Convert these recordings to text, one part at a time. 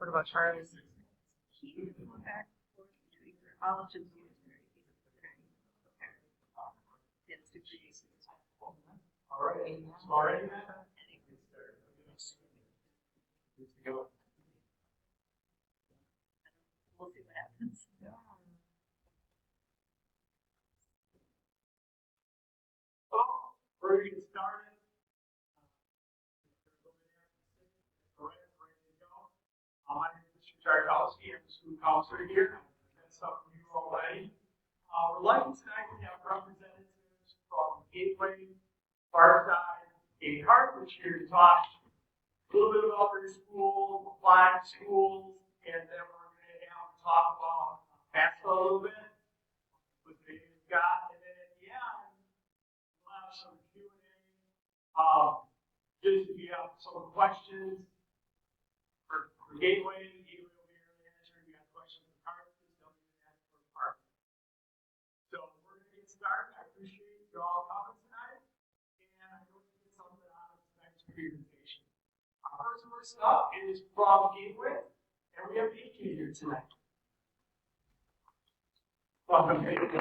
What about Charlie? He was going back and forth between college and military. His degree. All right. Sorry. Go. We'll see what happens. Well, we're going to get started. All right, ready to go. My name is Mr. Tarkowski. I'm the school counselor here. That's some of you already. We're lucky tonight to have representatives from Gateway, Parkside, and Carthage here to talk a little bit about their school, applied schools, and then we're going to have to talk about basketball a little bit, what they've got, and then at the end, we'll have some Q&A. Just if you have some questions for Gateway will be your answer. If you have questions for Carthage, they'll be the answer for Carthage. So we're going to get started. I appreciate you all coming tonight, and I hope you get something out of tonight's presentation. Our first up is from Gateway, and we have AJ here tonight. Welcome, AJ.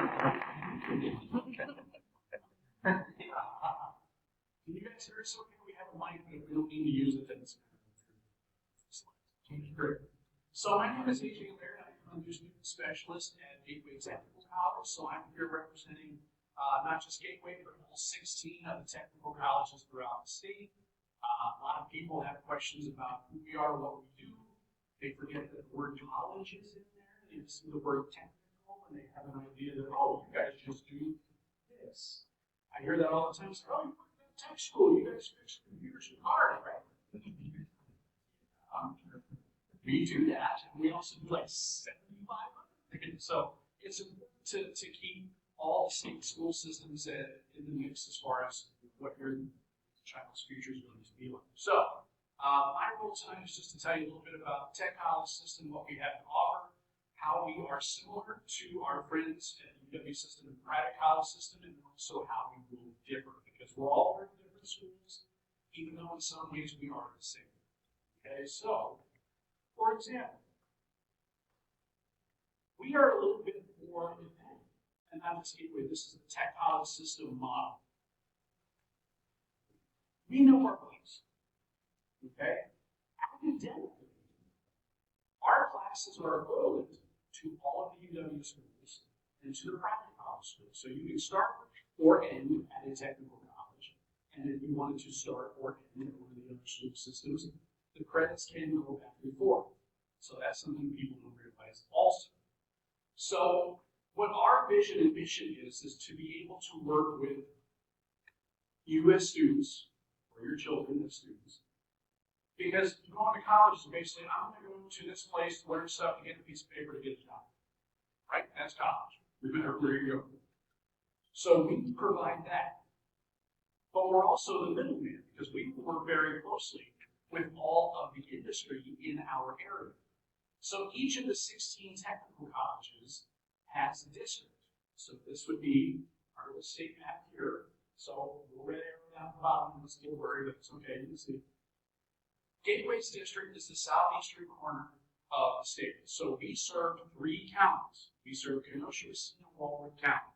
Can you guys hear us okay? We have a mic, but we don't need to use it. That's great. So my name is AJ Laird. I'm the student specialist at Gateway Technical College. So I'm here representing not just Gateway, but all 16 of the technical colleges throughout the state. A lot of people have questions about who we are, what we do. They forget that the word college is in there. They see the word technical, and they have an idea that, oh, you guys just do this. I hear that all the time. So, oh, you work in tech school. You guys fix computers and cars, right? We do that. And we also do like 75 other things. So it's important to keep all the state school systems in the mix as far as what your child's future is going to be like. So, my role tonight is just to tell you a little bit about the tech college system, what we have to offer, how we are similar to our friends at the UW system and private college system, and also how we will differ, because we're all very different schools, even though in some ways we are the same. Okay, so, for example, we are a little bit more independent, and not just Gateway, this is the tech college system model. We know our place, okay? Academically, our classes are equivalent to all of the UW schools and to the private college schools. So you can start or end at a technical college, and if you wanted to start or end at one of the other school systems, the credits can go back and forth. So that's something people don't realize also. So what our vision and mission is to be able to work with you as students, or your children as students. Because going to college is basically, I'm going to go to this place to learn stuff to get a piece of paper to get a job. Right? That's college. There you go. So we provide that. But we're also the middleman, because we work very closely with all of the industry in our area. So each of the 16 technical colleges has a district. So this would be our little state map here. So we're right down the bottom, let's still worry, but it's okay, you can see. Gateway's district is the southeastern corner of the state. So we serve 3 counties. We serve Kenosha, Racine, and Walworth County.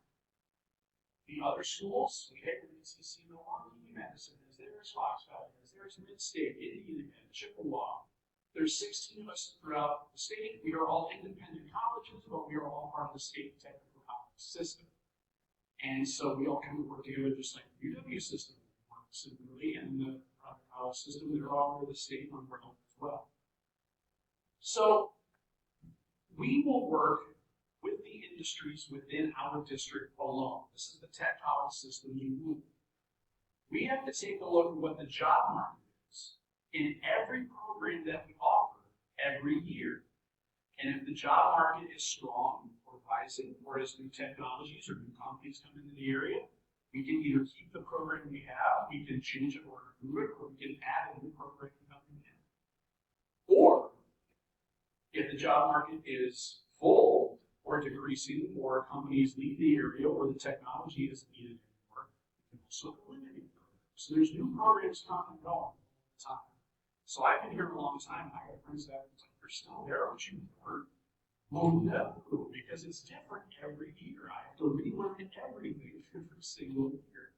The other schools, okay, we're going to see Milwaukee, Madison, is there's Fox Valley, is there's Mid-State, Indiana, Chippewa. There's 16 of us throughout the state. We are all independent colleges, but we are all part of the state technical college system. And so we all kind of work together just like the UW system works similarly, and the private college system, they're all over the state umbrella as well. So we will work with the industries within our district alone. This is the tech college system you move. We have to take a look at what the job market is in every program that we offer every year. And if the job market is strong or rising, or as new technologies or new companies come into the area, we can either keep the program we have, we can change it or improve it, or we can add a new program coming in. Or if the job market is full or decreasing, or companies leave the area, or the technology isn't needed anymore, we can also eliminate programs. So there's new programs coming and going all the time. So I've been here a long time, and I have friends that have been You're still there, aren't you? Well, no, because it's different every year. I have to relearn everything every single year.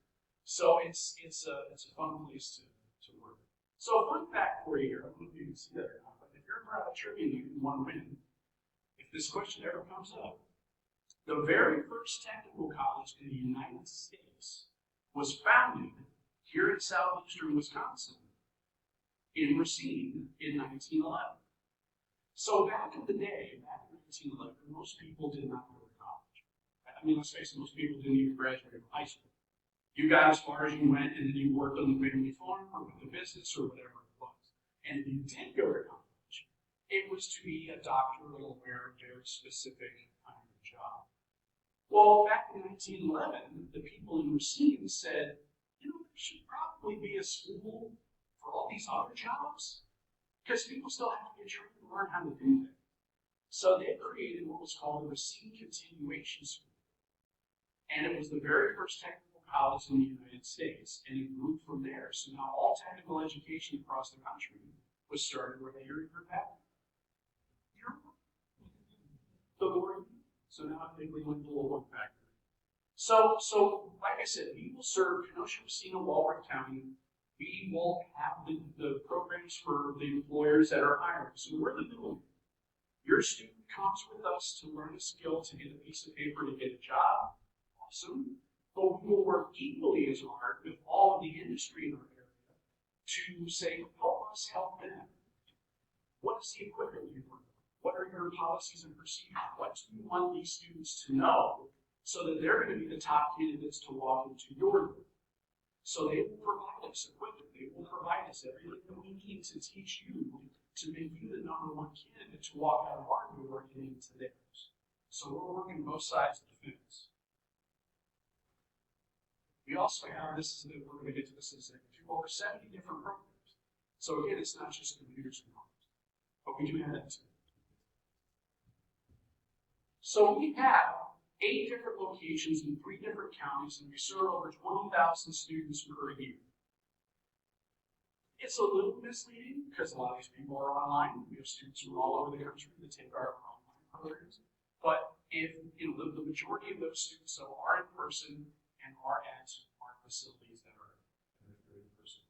So it's a fun place to work. So a fun fact for you here, I don't know if you can see that or not, but if you're ever at a trivia and you want to win, if this question ever comes up, the very first technical college in the United States was founded here in southeastern Wisconsin in Racine in 1911. So back in the day, back in 1911, most people did not go to college. I mean, let's face it, most people didn't even graduate from high school. You got as far as you went, and then you worked on the family farm or with the business or whatever it was. And if you did go to college, it was to be a doctor or a lawyer, a very specific kind of job. Well, back in 1911, the people in Racine said, there should probably be a school for all these other jobs, because people still have to get trained to learn how to do that. So they created what was called the Racine Continuation School. And it was the very first technical college in the United States, and it grew from there. So now all technical education across the country was started right here in Kirkpatrick. The more, so now I think we went to a little factor. So like I said, we will serve Kenosha, Messina, Walworth County. We will have the programs for the employers that are hiring. So we're the middleman. Your student comes with us to learn a skill, to get a piece of paper, to get a job. Awesome. But we will work equally as hard with all of the industry in our area to say, help us help them. What is the equipment you work with? What are your policies and procedures? What do you want these students to know so that they're going to be the top candidates to walk into your door? So they will provide us equipment. They will provide us everything that we need to teach you to make you the number one candidate to walk out of our door and into theirs. So we're working both sides of the fence. We also have, we're going to get to this in a second, over 70 different programs. So again, it's not just computers and computers, but we do have that too. So we have 8 different locations in 3 different counties, and we serve over 20,000 students per year. It's a little misleading because a lot of these people are online. We have students from all over the country that take our online programs. But if the majority of those students are in person and are at our facilities that are in person.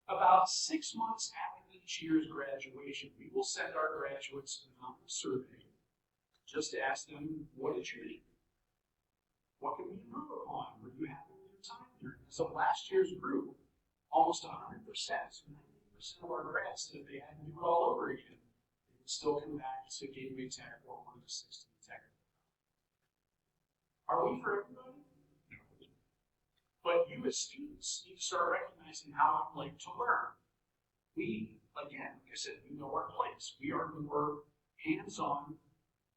About 6 months after each year's graduation, we will send our graduates an anonymous survey just to ask them, what did you think? What can we improve upon? Were you happy with your time here? So last year's group, almost 100%, 90% of our grads said if they had to do it all over again, they would still come back to Gateway Tech or one of the 16 Tech. Are we for everybody? No. But you as students need to start recognizing how I like to learn. We, again, like I said, we know our place. We are more hands-on,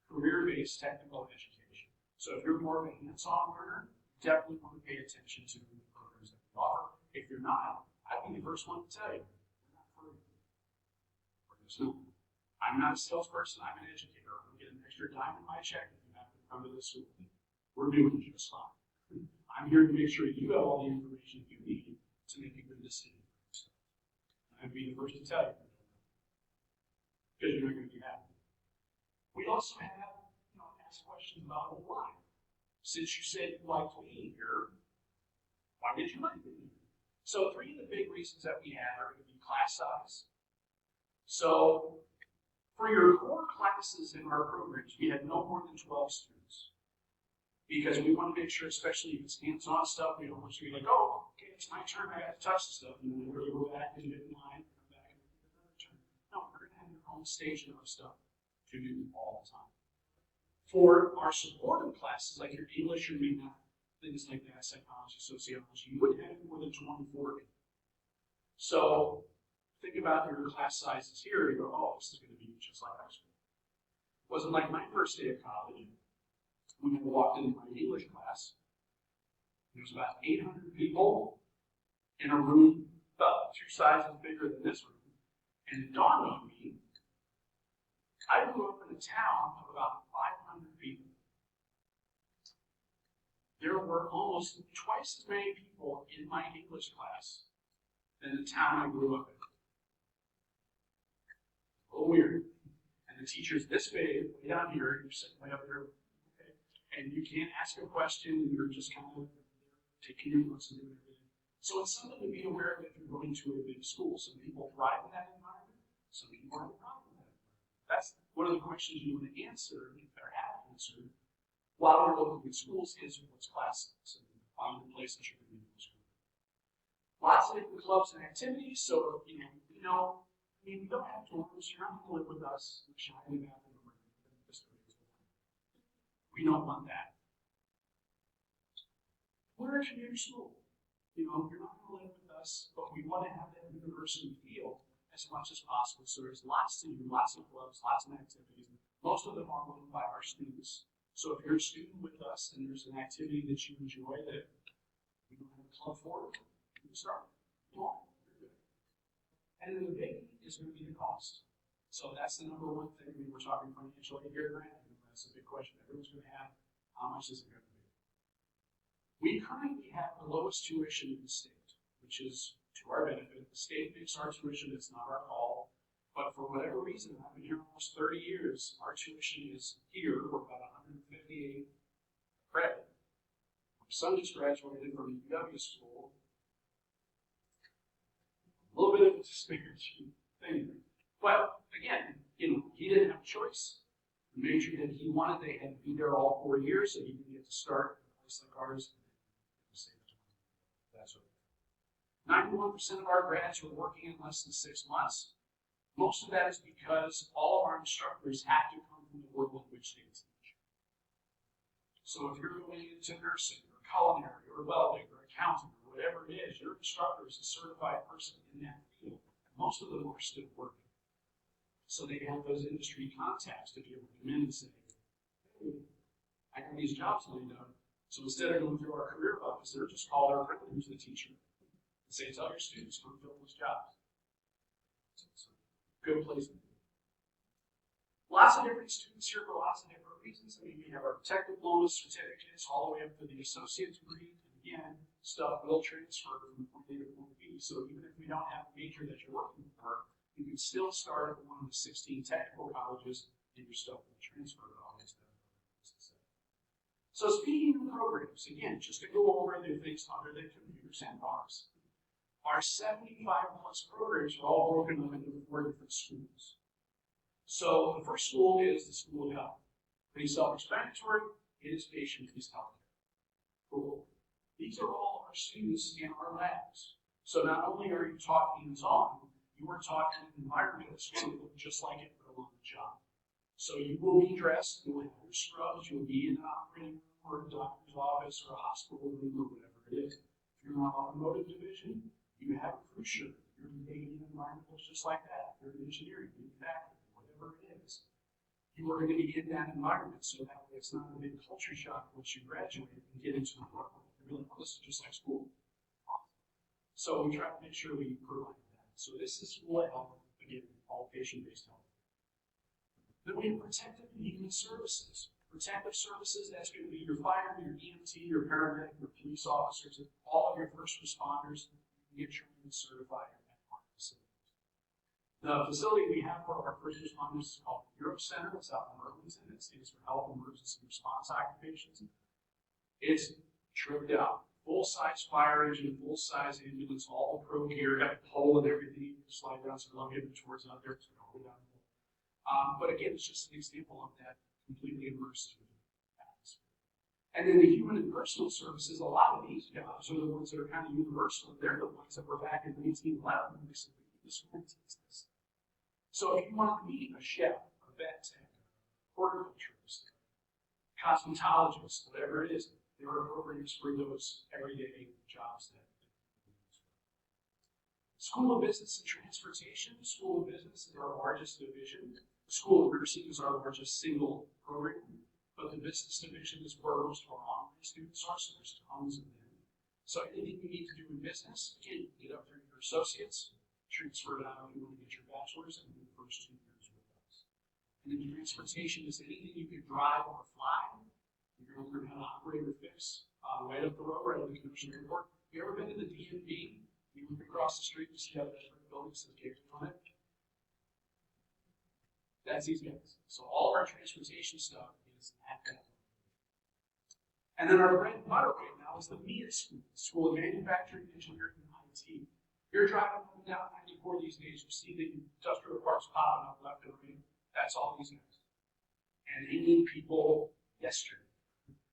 career-based technical education. So if you're more of a hands-on learner, definitely want to pay attention to the programs that we offer. If you're not, I'd be the first one to tell you, we're not for you. I'm not a salesperson, I'm an educator. I'm going to get an extra dime in my check if you have to come to this school. We're doing just fine. I'm here to make sure you have all the information you need to make a good decision. I'd be the first to tell you. Because you're not going to be happy. We also have, ask questions about why. Since you said you liked being here, why did you like being here? So 3 of the big reasons that we have are going to be class size. So for your core classes in our programs, we have no more than 12 students. Because we want to make sure, especially if it's hands-on stuff, we don't want you to be like, oh, okay, it's my turn, I got to touch the stuff, and then we're going to go back and get in line, come back and get another turn. No, we're going to have your own station of stuff to do all the time. For our supportive classes, like your English, your math, things like that, psychology, sociology, you wouldn't have more than 24. So think about your class sizes here, you go, oh, this is going to be just like high school. It wasn't like my first day of college. When I walked into my English class, there was about 800 people in a room about 2 sizes bigger than this room. And it dawned on me, I grew up in a town of about 500 people. There were almost twice as many people in my English class than the town I grew up in. A little weird. the teacher's this big, way down here, you're sitting way up here, okay? And you can't ask a question, and you're just kind of taking your notes and doing everything. So it's something to be aware of if you're going to a big school. Some people thrive in that environment, some people have a problem with that. That's one of the questions you want to answer, or have answered, while you're looking at schools is what's classes and find the place that you're going to be in school. Lots of different clubs and activities, so we don't have dorms, you're not going to live with us, we don't want that. We're a community school. You're not going to live with us, but we want to have that university feel as much as possible. So there's lots to do, lots of clubs, lots of activities. Most of them are run by our students. So if you're a student with us and there's an activity that you enjoy that we don't have a club for, you can start. Come on, you're good. And then the big is going to be the cost. So that's the number one thing. We're talking financial aid here, Grant. That's a big question everyone's going to have. How much is it going to be? We currently have the lowest tuition in the state, which is to our benefit. The state makes our tuition, it's not our call. But for whatever reason, I've been here almost 30 years, our tuition is here, we're about 158 credit. My son just graduated from the UW school. A little bit of a disparaging thing. But again, he didn't have a choice. The major that he wanted, they had to be there all 4 years, so he didn't get to start in a place like ours. That's okay. 91% of our grads were working in less than 6 months. Most of that is because all of our instructors have to come from the world in which they teach. So if you're going into nursing or culinary or welding or accounting or whatever it is, your instructor is a certified person in that field. And most of them are still working. So they have those industry contacts to be able to come in and say, hey, I got these jobs lined up. So instead of going through our career officer, just call our friend who's the teacher and say, tell your students, come fill those jobs. So good place to be. Lots of different students here for lots of different reasons. We have our tech diploma certificates all the way up to the associate degree. And again, stuff will transfer from point A to point B. So even if we don't have a major that you're working for, you can still start at one of the 16 technical colleges and your stuff will transfer to all these different. So speaking of programs, again, just to go over the things under the computer sandbox, our 75+ programs are all broken up into 4 different schools. So the first school is the School of Health. Pretty self-explanatory. It is patient-based healthcare. Cool. These are all our students in our labs. So not only are you taught hands-on, you are taught in an environment that's going to look just like it but on the job. So you will be dressed, you will have your scrubs, you'll be in an operating room or a doctor's office or a hospital room or whatever it is. If you're in our automotive division, you have a crew shirt. You're in an environment that's just like that. If you're in engineering, manufacturing, whatever it is. You are going to be in that environment so that way it's not a big culture shock once you graduate and get into the workforce. You're like, well, this is just like school. So we try to make sure we provide that. So this is School of Health, again, all patient-based health. Then we have protective and human services. Protective services, that's going to be your fire, your EMT, your paramedic, your police officers, all of your first responders. Get trained and certified at our facilities. The facility we have for our first responders is called the Europe Center. It's out in Arlington. It stands for Health Emergency Response Occupations. It's tripped out. Full-size fire engine, full-size ambulance, all the pro gear, got a pole and everything. You can slide down some love towards out there. It's going to hold down. But again, it's just an example of that completely immersive atmosphere. And then the human and personal services, a lot of these jobs are the ones that are kind of universal. They're the ones that were back in 1911 when we said we need to school teach this. So if you want to be a chef, a vet tech, horticulturist, cosmetologist, whatever it is, there are programs for those everyday jobs that School of Business and Transportation. The School of Business is our largest division. The School of Nursing is our largest single program. But the business division is where most of our online students are, so there's tons of them. So anything you need to do in business, again, get up through your associates, transfer it out if you want to get your bachelor's, and do the first 2 years with us. And then transportation is anything you can drive or fly. You're going to learn how to operate or fix right up the road, right up the Commission Airport. Have you ever been to the DMV? You look across the street, you see how that building says Cape on it. That's these guys. So all of our transportation stuff is at that. And then our bread and butter right now is the MIA school, School of Manufacturing, Engineering, and IT. You're driving up and down 94 these days, you see the industrial parks popping up left and right. That's all these guys. And they need people yesterday.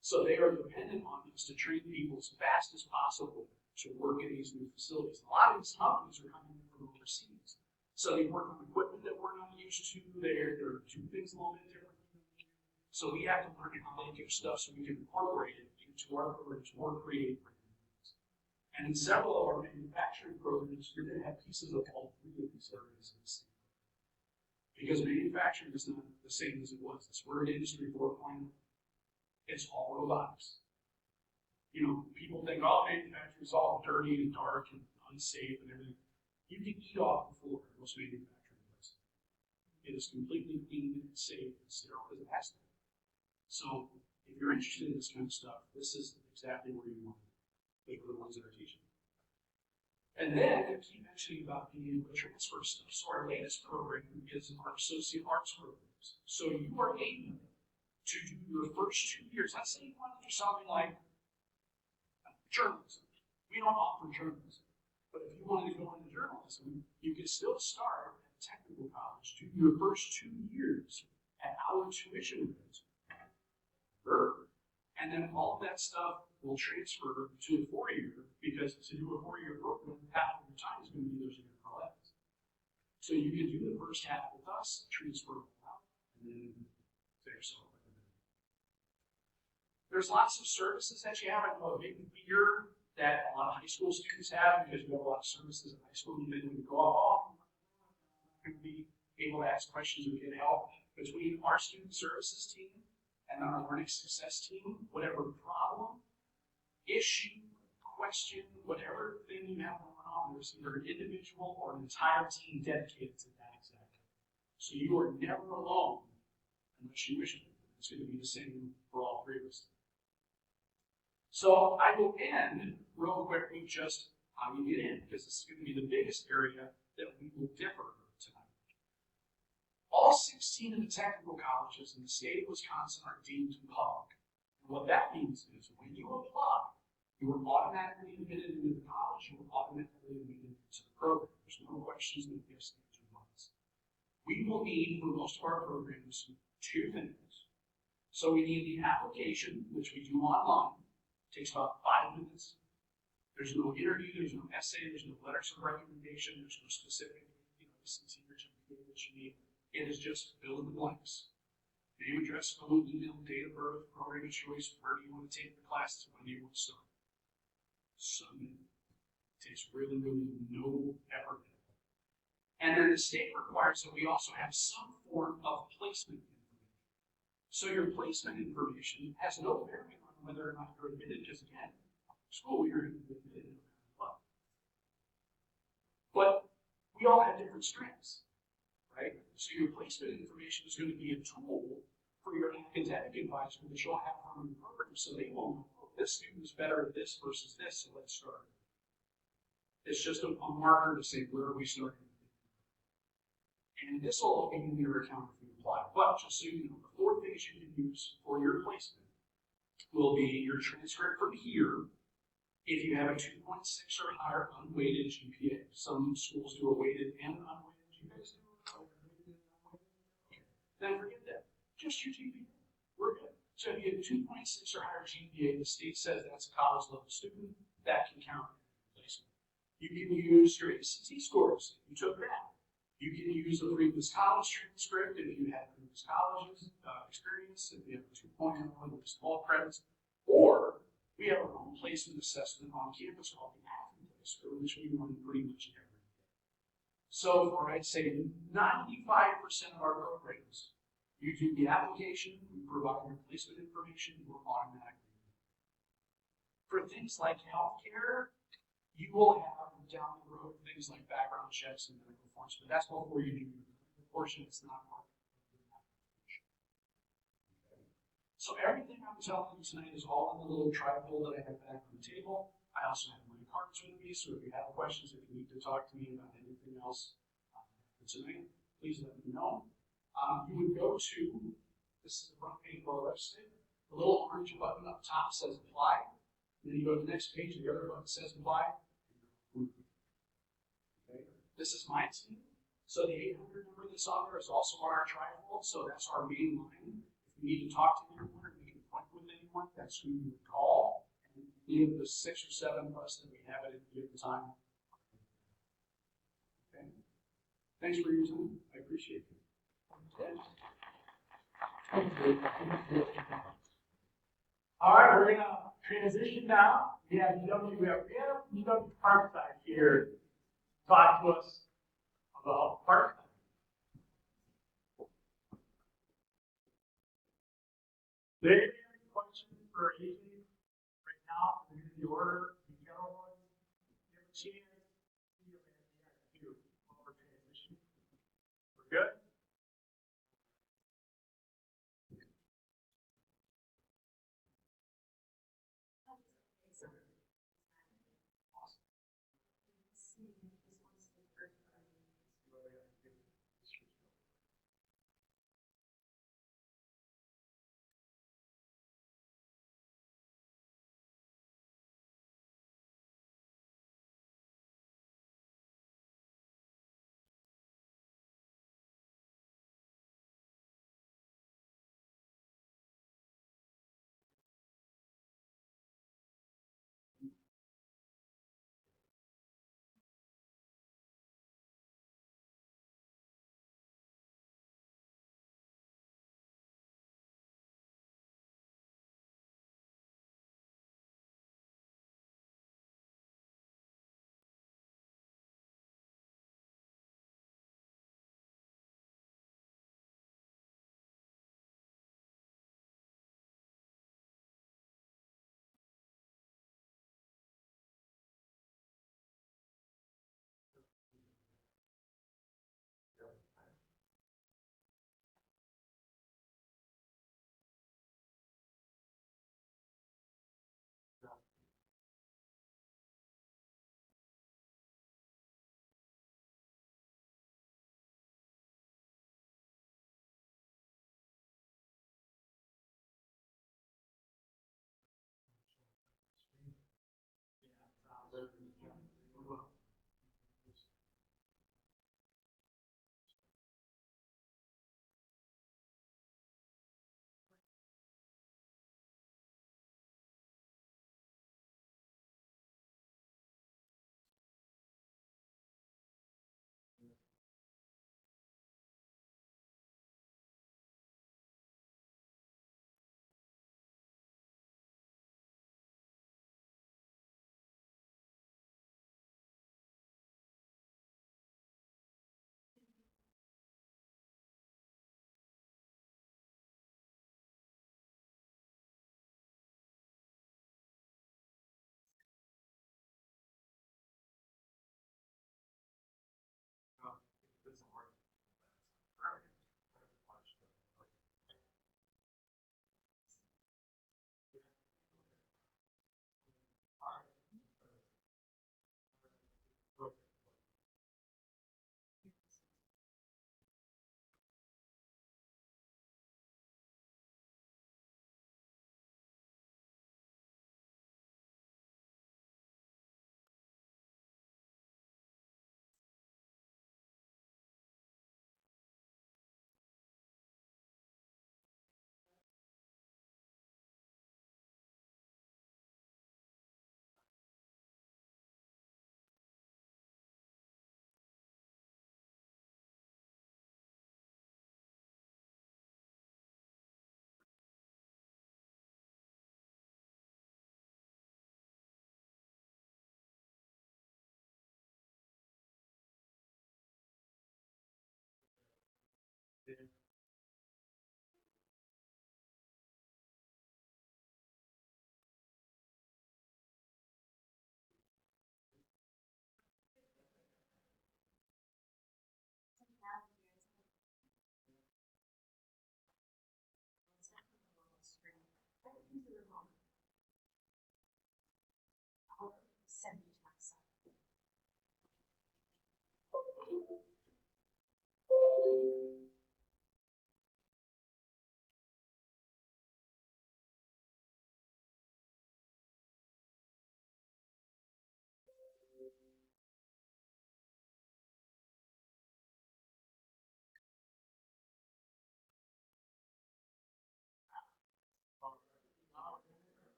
So they are dependent on us to train people as fast as possible to work in these new facilities. A lot of these companies are coming in from overseas. So they work on equipment that we're not used to. They're doing things a little bit different. So we have to learn how they do stuff so we can incorporate it into our programs more creative. And in several of our manufacturing programs, you're going to have pieces of all three of these areas in the same. Because manufacturing is not the same as it was. This word industry 4.0. It's all robotics. You know, people think, oh, manufacturing is all dirty and dark and unsafe and everything. You can eat off the floor in most manufacturing places. It is completely clean and safe and sterile as it has to be. So, if you're interested in this kind of stuff, this is exactly where you want to be for the ones that are teaching. And then, I keep mentioning about being able to transfer stuff. So, our latest program is our associate arts programs. So, you are able to do your first 2 years. Let's say you want to do something like journalism. We don't offer journalism. But if you wanted to go into journalism, you could still start at technical college, do your first 2 years at our tuition rate. And then all of that stuff will transfer to a 4-year, because to do a 4-year program, half of your time is going to be those years left. So you can do the first half with us, transfer out, and then finish yourself. There's lots of services that you have. I know a big fear that a lot of high school students have, because we have a lot of services in high school, and then when you go off, you're going to be able to ask questions and get help. Between our student services team and our learning success team, whatever problem, issue, question, whatever thing you have going on, there's either an individual or an entire team dedicated to that exactly. So you are never alone unless you wish to. It's going to be the same for all three of us. So I will end real quick with just how you get in, because this is going to be the biggest area that we will differ tonight. All 16 of the technical colleges in the state of Wisconsin are deemed public. And what that means is when you apply, you are automatically admitted into the college, you are automatically admitted into the program. There's no questions, no ifs, no buts. We will need, for most of our programs, 2 things. So we need the application, which we do online. It takes about 5 minutes. There's no interview, there's no essay, there's no letters of recommendation, there's no specific, SAT or GPA that you need. It is just fill in the blanks. Name, address, phone, email, date of birth, program of choice, where do you want to take the classes, when do you want to start. So it takes really, really no effort. And then the state requires that we also have some form of placement information. So your placement information has no bearing on whether or not you're admitted, because again, school you're admitted no matter what. But we all have different strengths, right? So your placement information is going to be a tool for your academic advisor that you'll have on the program, so they will know, oh, this student is better at this versus this, so let's start. It's just a marker to say where are we starting. And this will all be in your account if you apply. But just so you know, the 4 things you can use for your placement will be your transcript from here if you have a 2.6 or higher unweighted GPA. Some schools do a weighted and an unweighted. Do you guys do a weighted and unweighted? Okay. Then forget that. Just your GPA. We're good. So if you have a 2.6 or higher GPA, the state says that's a college level student, that can count in your placement. You can use your ACT scores. You took that. You can use a previous college transcript if you had previous colleges experience, if you have a 2.0 with small credits, or we have our own placement assessment on campus called the Acting Placement, which we run pretty much every day. So, for I'd say 95% of our programs, you do the application, we provide your placement information, we're automatically. For things like healthcare, you will have down the road things like background checks and medical forms, but that's before you do the portion. It's not part of the application. Okay. So everything I'm telling you tonight is all in the little tripod that I have back on the table. I also have my cards with me, so if you have questions, if you need to talk to me about anything else tonight, please let me know. You would go to, this is the front page of our website, the little orange button up top says apply. And then you go to the next page, and the other button says apply. Okay. This is my team. So the 800 number that's on there is also on our trifold, so that's our main line. If you need to talk to anyone or make an appointment with anyone, that's who you would call. And any of the 6 or 7 of us that we have at any given time. Okay. Thanks for your time. I appreciate it. All right, we're gonna transition now. We have UW Parkside here to talk to us about Parkside. Do you have any questions for AJ right now? We're gonna do order the yellow ones. You have a chance. You have a few while we're transitioning. We're good?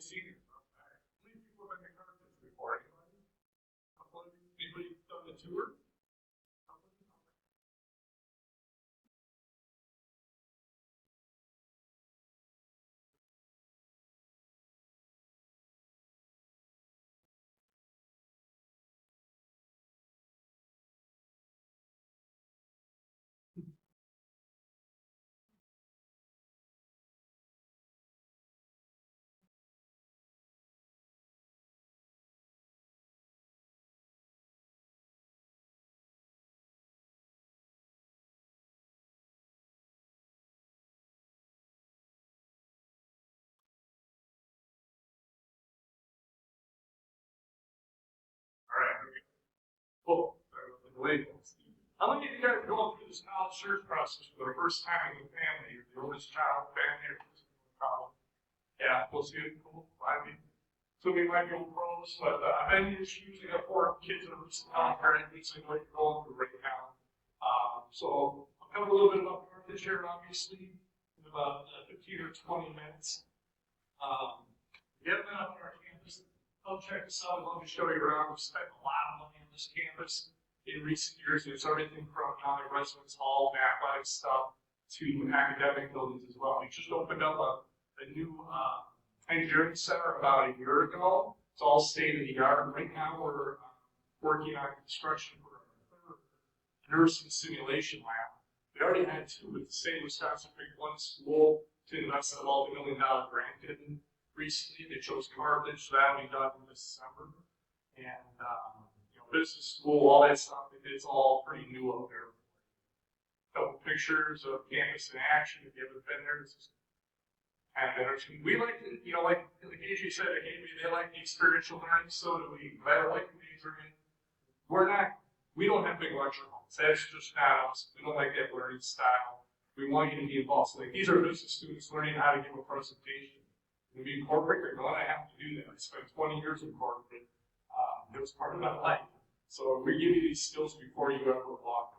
the seniors. Okay. How many people have been to Carthage before? Anybody? Anybody done the tour? All right. Okay. Cool. Sorry about the delay. How many of you guys are going through this college search process for the first time in the family? You're the oldest child, family, or college? Yeah, we'll see it. Cool. I mean, so we might be old pros, but I've been usually got 4 kids in a recent contract, recently what you're going through right now. So I'll cover a little bit about Carthage here, obviously, in about 15 or 20 minutes. We haven't been up on our campus. Come check us out. I'd love to show you around. We've spent a lot of money on this campus in recent years. There's everything from residence hall, athletic stuff, to academic buildings as well. We just opened up a new engineering center about a year ago. It's all state of the art. Right now we're working on construction for a nursing simulation lab. We already had 2 with the state of Wisconsin picked 1 school to invest a multi-million-dollar grant in. Recently, they chose Carthage, so that'll be done in December. And business school, all that stuff, it's all pretty new up there. A couple pictures of campus in action. If you haven't been there, it's just kind of interesting. We like to, like AJ said, they like the experiential learning, so do we. I like the major in. We don't have big lecture halls. That's just not us. We don't like that learning style. We want you to be involved. So these are business students learning how to give a presentation. To be in corporate, you're going to have to do that. I spent 20 years in corporate. It was part of my life. So we give you these skills before you ever walk,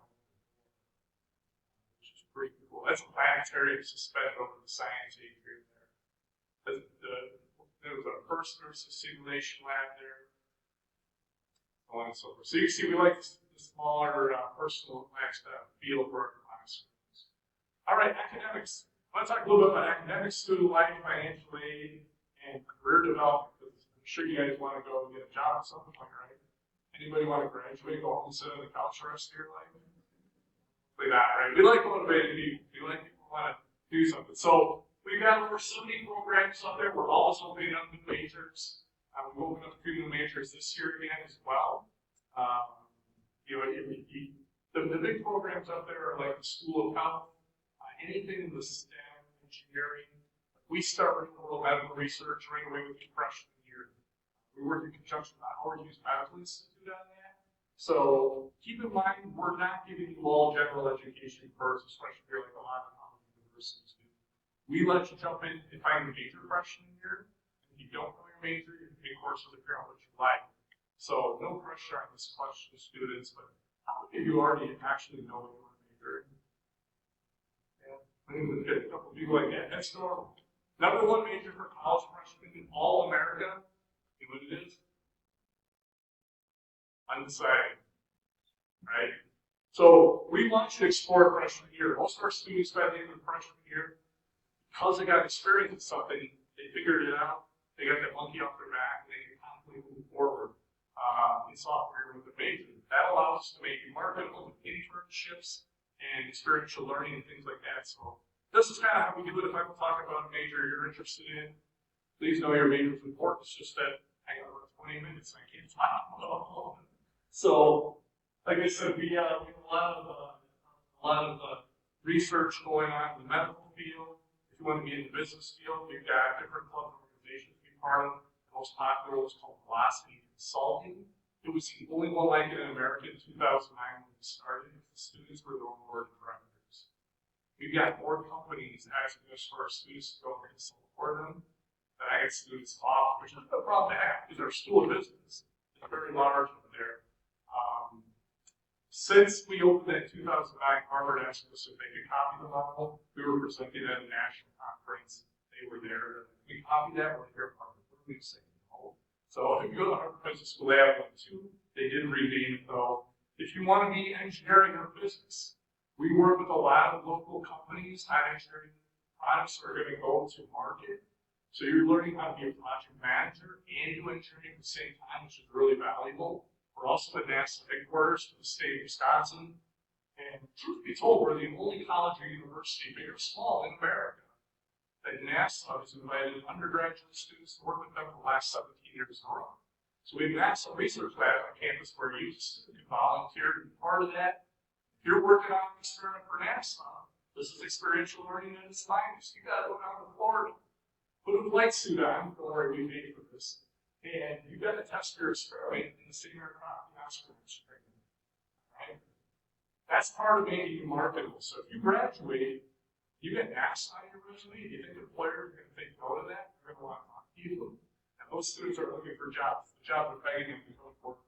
which is pretty cool. That's a planetarium suspended over the science atrium there. There was a first nurses simulation lab there. So on and so forth. So you see, we like the smaller, personalized feel for our classrooms. All right, academics. Let's talk a little bit about academics, student life, financial aid, and career development, because I'm sure you guys want to go get a job at some point, right? Anybody want to graduate, go home and sit on the couch the rest of your life? Probably not, right? We like motivated people. We like people who want to do something. So we've got over 70 programs up there. We're always opening up new majors. We've opened up a few new majors this year again as well. The big programs up there are like the School of Health, anything in the STEM, engineering. We start real world medical research right away with your freshman year. We work in conjunction with the Howard Hughes Medical Institute on that. So keep in mind, we're not giving you all general education first, especially here like a lot of universities do. We let you jump in and find a major freshman year. If you don't know your major, you can take courses if you're on what you like. So no pressure on this question, students, but how many of you already actually know what you want to major in? I'm get a couple of people like that. That's normal. Number 1 major for college freshmen in all America. You know what it is? Undecided. Right? So we want you to explore freshman year. Most of our students by the end of the freshman year, because they got experience in something, they figured it out. They got that monkey off their back, and they can constantly move forward in sophomore year with the major. That allows us to make marketable internships and experiential learning and things like that. So this is kind of how we do it. If I can talk about a major you're interested in, please know your major is important. It's just that I got about 20 minutes and I can't talk about all of it. So, like I said, we have a lot of research going on in the medical field. If you want to be in the business field, we've got different club organizations to be part of. The most popular was called Velocity Consulting. It was the only one like it in America in 2009 when we started. The students were the only board of directors. We've got more companies asking us for our students to go and consult for them than I get students off, which is a problem to have because our school of business is very large over there. Since we opened in 2009, Harvard asked us if they could copy the model. We were presenting at a national conference. They were there. We copied that. We're here at Harvard. going to say no. So if you go to Harvard Business School, they have one too. They did rename it though. If you want to be engineering or business, we work with a lot of local companies, high engineering products are going to go to market. So you're learning how to be a project manager and do engineering at the same time, which is really valuable. We're also at NASA headquarters for the state of Wisconsin. And truth be told, we're the only college or university, big or small, in America that NASA has invited undergraduate students to work with them for the last 17 years in a row. So we have NASA research lab on campus where you can volunteer to be part of that. If you're working on an experiment for NASA, this is experiential learning at its finest. You got to go down to Florida, put a flight suit on, don't worry, we paid for this, and you got to test your experiment in the same aircraft the astronauts training. Right? That's part of making you marketable. So if you graduate, you get NASA on your resume, you think employers are going to think no to that, they're going to want to talk to you. And those students are looking for jobs. The jobs are begging them to go to work.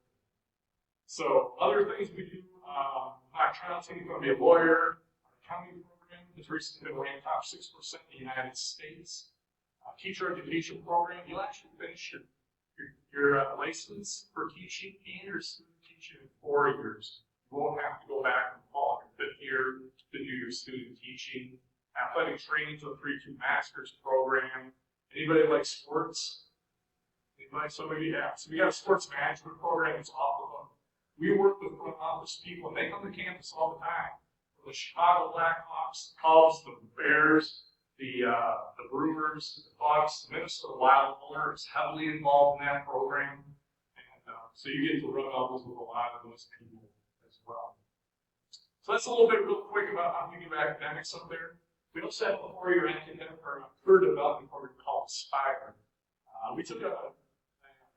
So other things we do, my child team is going to be a lawyer. Our accounting program has recently been ranked top 6% in the United States. Teacher education program, you'll actually finish your license for teaching and your student teaching in 4 years. You won't have to go back and fall your 5th year to do your student teaching. Athletic training to the 3-2 master's program. Anybody like sports? Anybody? So maybe yeah. So we got a sports management program. It's awful. We work with front office people, and they come to campus all the time. From the Chicago Blackhawks, the Cubs, the Bears, the Brewers, the Bucks, the Minnesota Wild owner is heavily involved in that program, and so you get to rub elbows with a lot of those people as well. So that's a little bit real quick about how we do academics up there. We also have a 4-year academic or a career development program called Aspire. We took a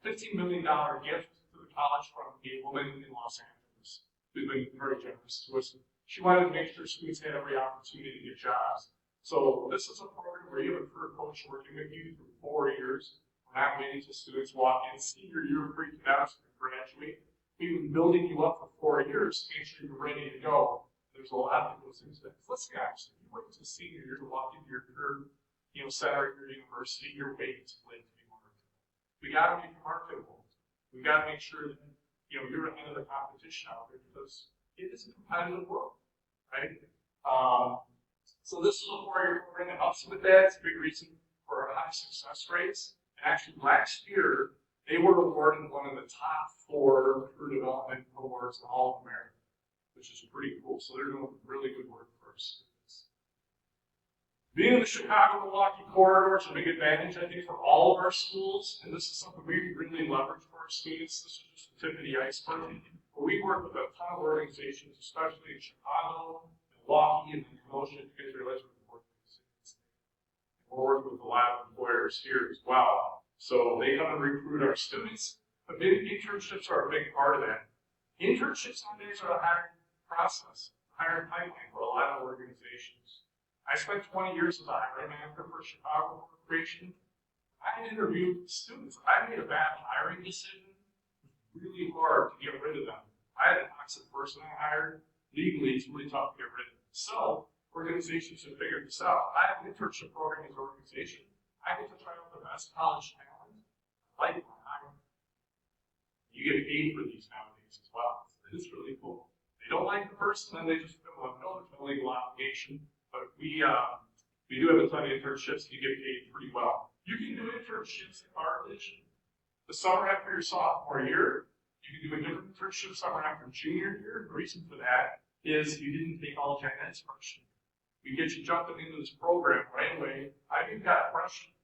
$15 million gift to the college from a woman in Los Angeles who's been very generous to us. She wanted to make sure students had every opportunity to get jobs. So this is a program where you have a career coach working with you for 4 years. We're not waiting until students walk in senior year of pre-cadets and graduate. We've been building you up for 4 years to make sure you're ready to go. There's a lot that goes into that. Let's be honest, if you wait until senior year to walk into your career, center at your university, you're waiting too late to be marketable. We got to make you marketable. We got to make sure that you're ahead of the competition out there because it is a competitive world, right? So this is a 4-year program that helps you with that. It's a big reason for our high success rates. And actually, last year they were awarded one of the top 4 career development awards in all of America, which is pretty cool. So they're doing really good work for our students. Being in the Chicago-Milwaukee corridor is a big advantage, I think, for all of our schools. And this is something we really leverage for our students. This is just the tip of the iceberg. But we work with a ton of organizations, especially in Chicago, Milwaukee, and then Kenosha, because you're realize we're working with a lot of employers here as well. So they come and recruit our students. But internships are a big part of that. Internships nowadays are a hiring process, hiring pipeline for a lot of organizations. I spent 20 years as a hiring manager for Chicago Corporation. I interviewed students. I made a bad hiring decision. It was really hard to get rid of them. I had a toxic person I hired. Legally, it's really tough to get rid of them. So organizations have figured this out. I have an internship program as an organization. I get to try out the best college talent. Like my hiring. You get paid for these nowadays as well. So it's really cool. They don't like the person, then they just don't want to know. There's no legal obligation. But we do have a ton of internships, and you get paid pretty well. You can do internships at Carthage the summer after your sophomore year. You can do a different internship summer after junior year. The reason for that is you didn't take all gen eds first. We get you jumping into this program right away. I've got freshman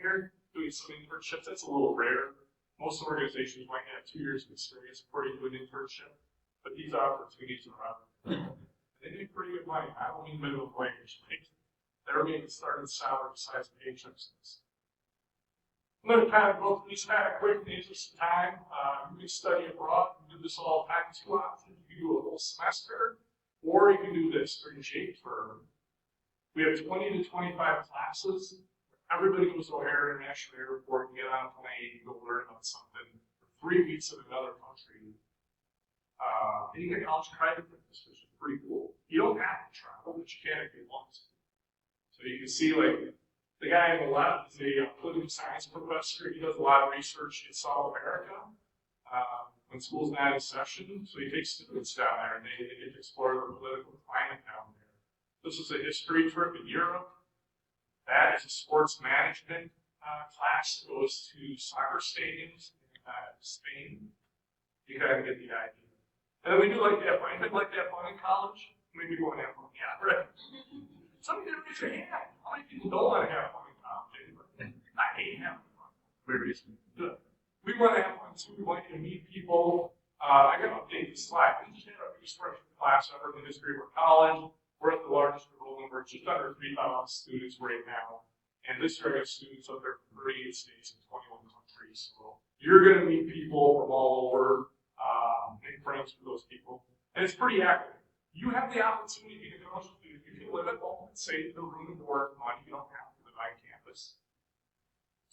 year doing some internships. That's a little rare. Most organizations might have 2 years of experience before you do an internship, but these opportunities are out there. They make pretty good money. I don't mean minimum wage. They're making starting salary besides paychecks. I'm going to kind of go through these kind of quick things with some time. You can study abroad. You can do this all the time. 2 options. You can do a whole semester, or you can do this during J term. We have 20 to 25 classes. Everybody goes to O'Hare International Airport and get on a plane and go learn about something for 3 weeks in another country. And you get college credit for this, which is pretty cool. You don't have to travel, but you can if you want to. So you can see, like, The guy on the left is a political science professor. He does a lot of research in South America when school's not in session. So he takes students down there and they get to explore the political climate down there. This is a history trip in Europe. That is a sports management class that goes to soccer stadiums in Spain. You kind of get the idea. And then we do like that fun. Anybody like that fun in college? Maybe you want to have fun. Yeah, right. Somebody didn't raise your hand. How many people don't want to have fun in college? Anybody? I hate having fun. Good. We want to have fun too. We want you to meet people. I got to update this slide. We just had our biggest freshman class ever in the history of our college. We're at the largest enrollment. We're just under 3,000 students right now. And this year I got students up there from 38 states and 21 countries. So you're going to meet people from all over, make friends with those people. And it's pretty active. You have the opportunity to go to student. You can live at home and save the room and board money. You don't have to live on campus.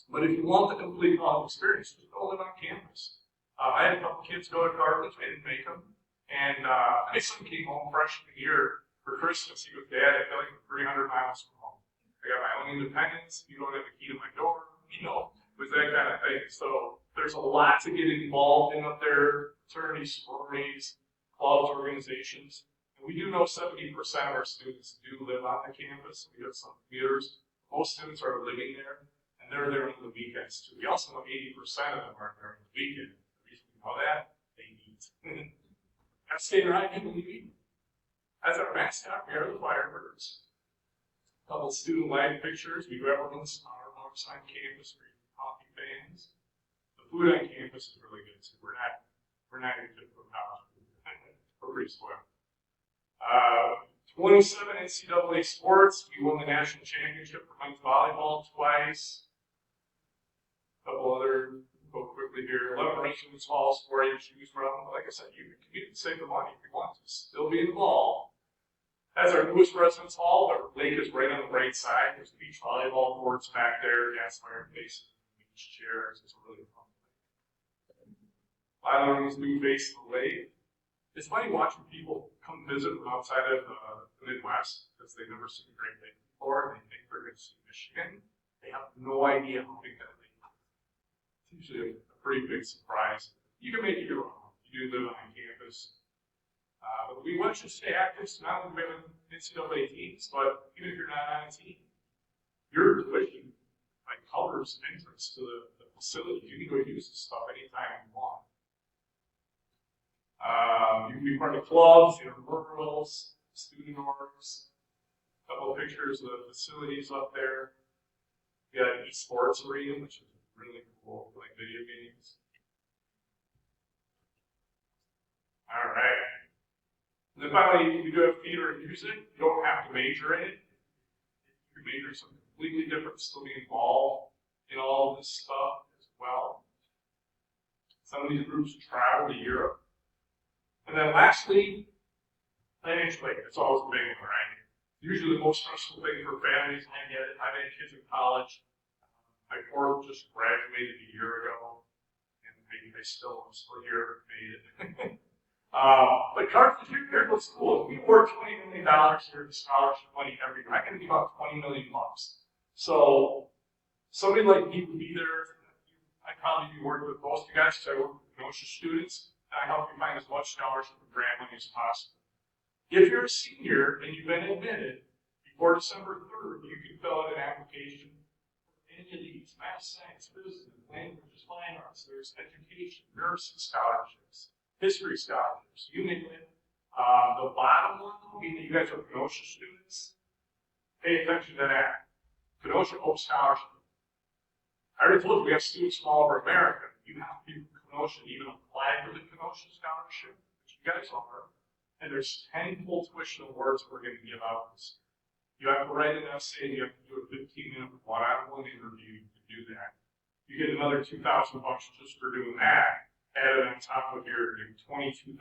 But if you want the complete college experience, just go live on campus. I had a couple kids go to Carthage. I didn't make them. And my son came home freshman year for Christmas. He goes, Dad, I feel like I'm 300 miles from home. I got my own independence. You don't have a key to my door. You know, it was that kind of thing. So there's a lot to get involved in up there. Fraternities, sororities, clubs, organizations. And we do know 70% of our students do live on the campus. We have some commuters. Most students are living there, and they're there on the weekends too. We also know 80% of them are there on the weekend. The reason we know that, they eat. Gotta stay right in when you eat. As our mascot, we are the Firebirds. A couple student life pictures. We do everyone Starbucks on campus for coffee fans. The food on campus is really good too. We're not even good for college food. We're pretty spoiled. 27 NCAA sports. We won the national championship for men's volleyball twice. A couple other, go quickly here. 11 residence halls, 4 you choose from. Like I said, you can commute and save the money if you want to. Still be involved. As our newest residence hall, our lake is right on the right side. There's beach volleyball courts back there, gas fired bases, beach chairs. It's a really fun thing. Island's new face of the lake. It's funny watching people come visit from outside of the Midwest because they've never seen a Great Lake before. They think they're going to see Michigan. They have no idea how big that lake is. It's usually a pretty big surprise. You can make it your own. You do live on campus. But we want you to stay active, so not only with NCAA teams, but even if you're not on a team, your tuition covers entrance to the facility. You can go use this stuff anytime you want. You can be part of clubs, intramurals, student orgs. A couple of pictures of the facilities up there. We got an esports arena, which is really cool, like video games. All right. And then finally, we do have theater and music. You don't have to major in it. You can major in something completely different, still be involved in all of this stuff as well. Some of these groups travel to Europe. And then lastly, financial aid. It's always a big one, right? Usually the most stressful thing for families. I get it. I've had kids in college. My fourth just graduated a year ago, and I still am still here, made it. But Carthage, here's what's cool. We award $20 million here in scholarship money every year. I can be about $20 million bucks. So somebody like me would be there. I'd probably be working with most of you guys because I work with Kenosha students. I help you find as much scholarship and grant money as possible. If you're a senior and you've been admitted before December 3rd, you can fill out an application for any of these: math, science, business, languages, fine arts. There's education, nursing scholarships, history scholarships, you name it. The bottom one, being that you guys are Kenosha students, pay attention to that. Kenosha Hope Scholarship. I already told you we have students from all over America. You have to be from Kenosha to even apply for the Kenosha Scholarship, which you guys are. And there's 10 full tuition awards we're going to give out this year. You have to write an essay, and you have to do a 15-minute one-on-one interview to do that. You get another $2,000 just for doing that. Added on top of your $22,000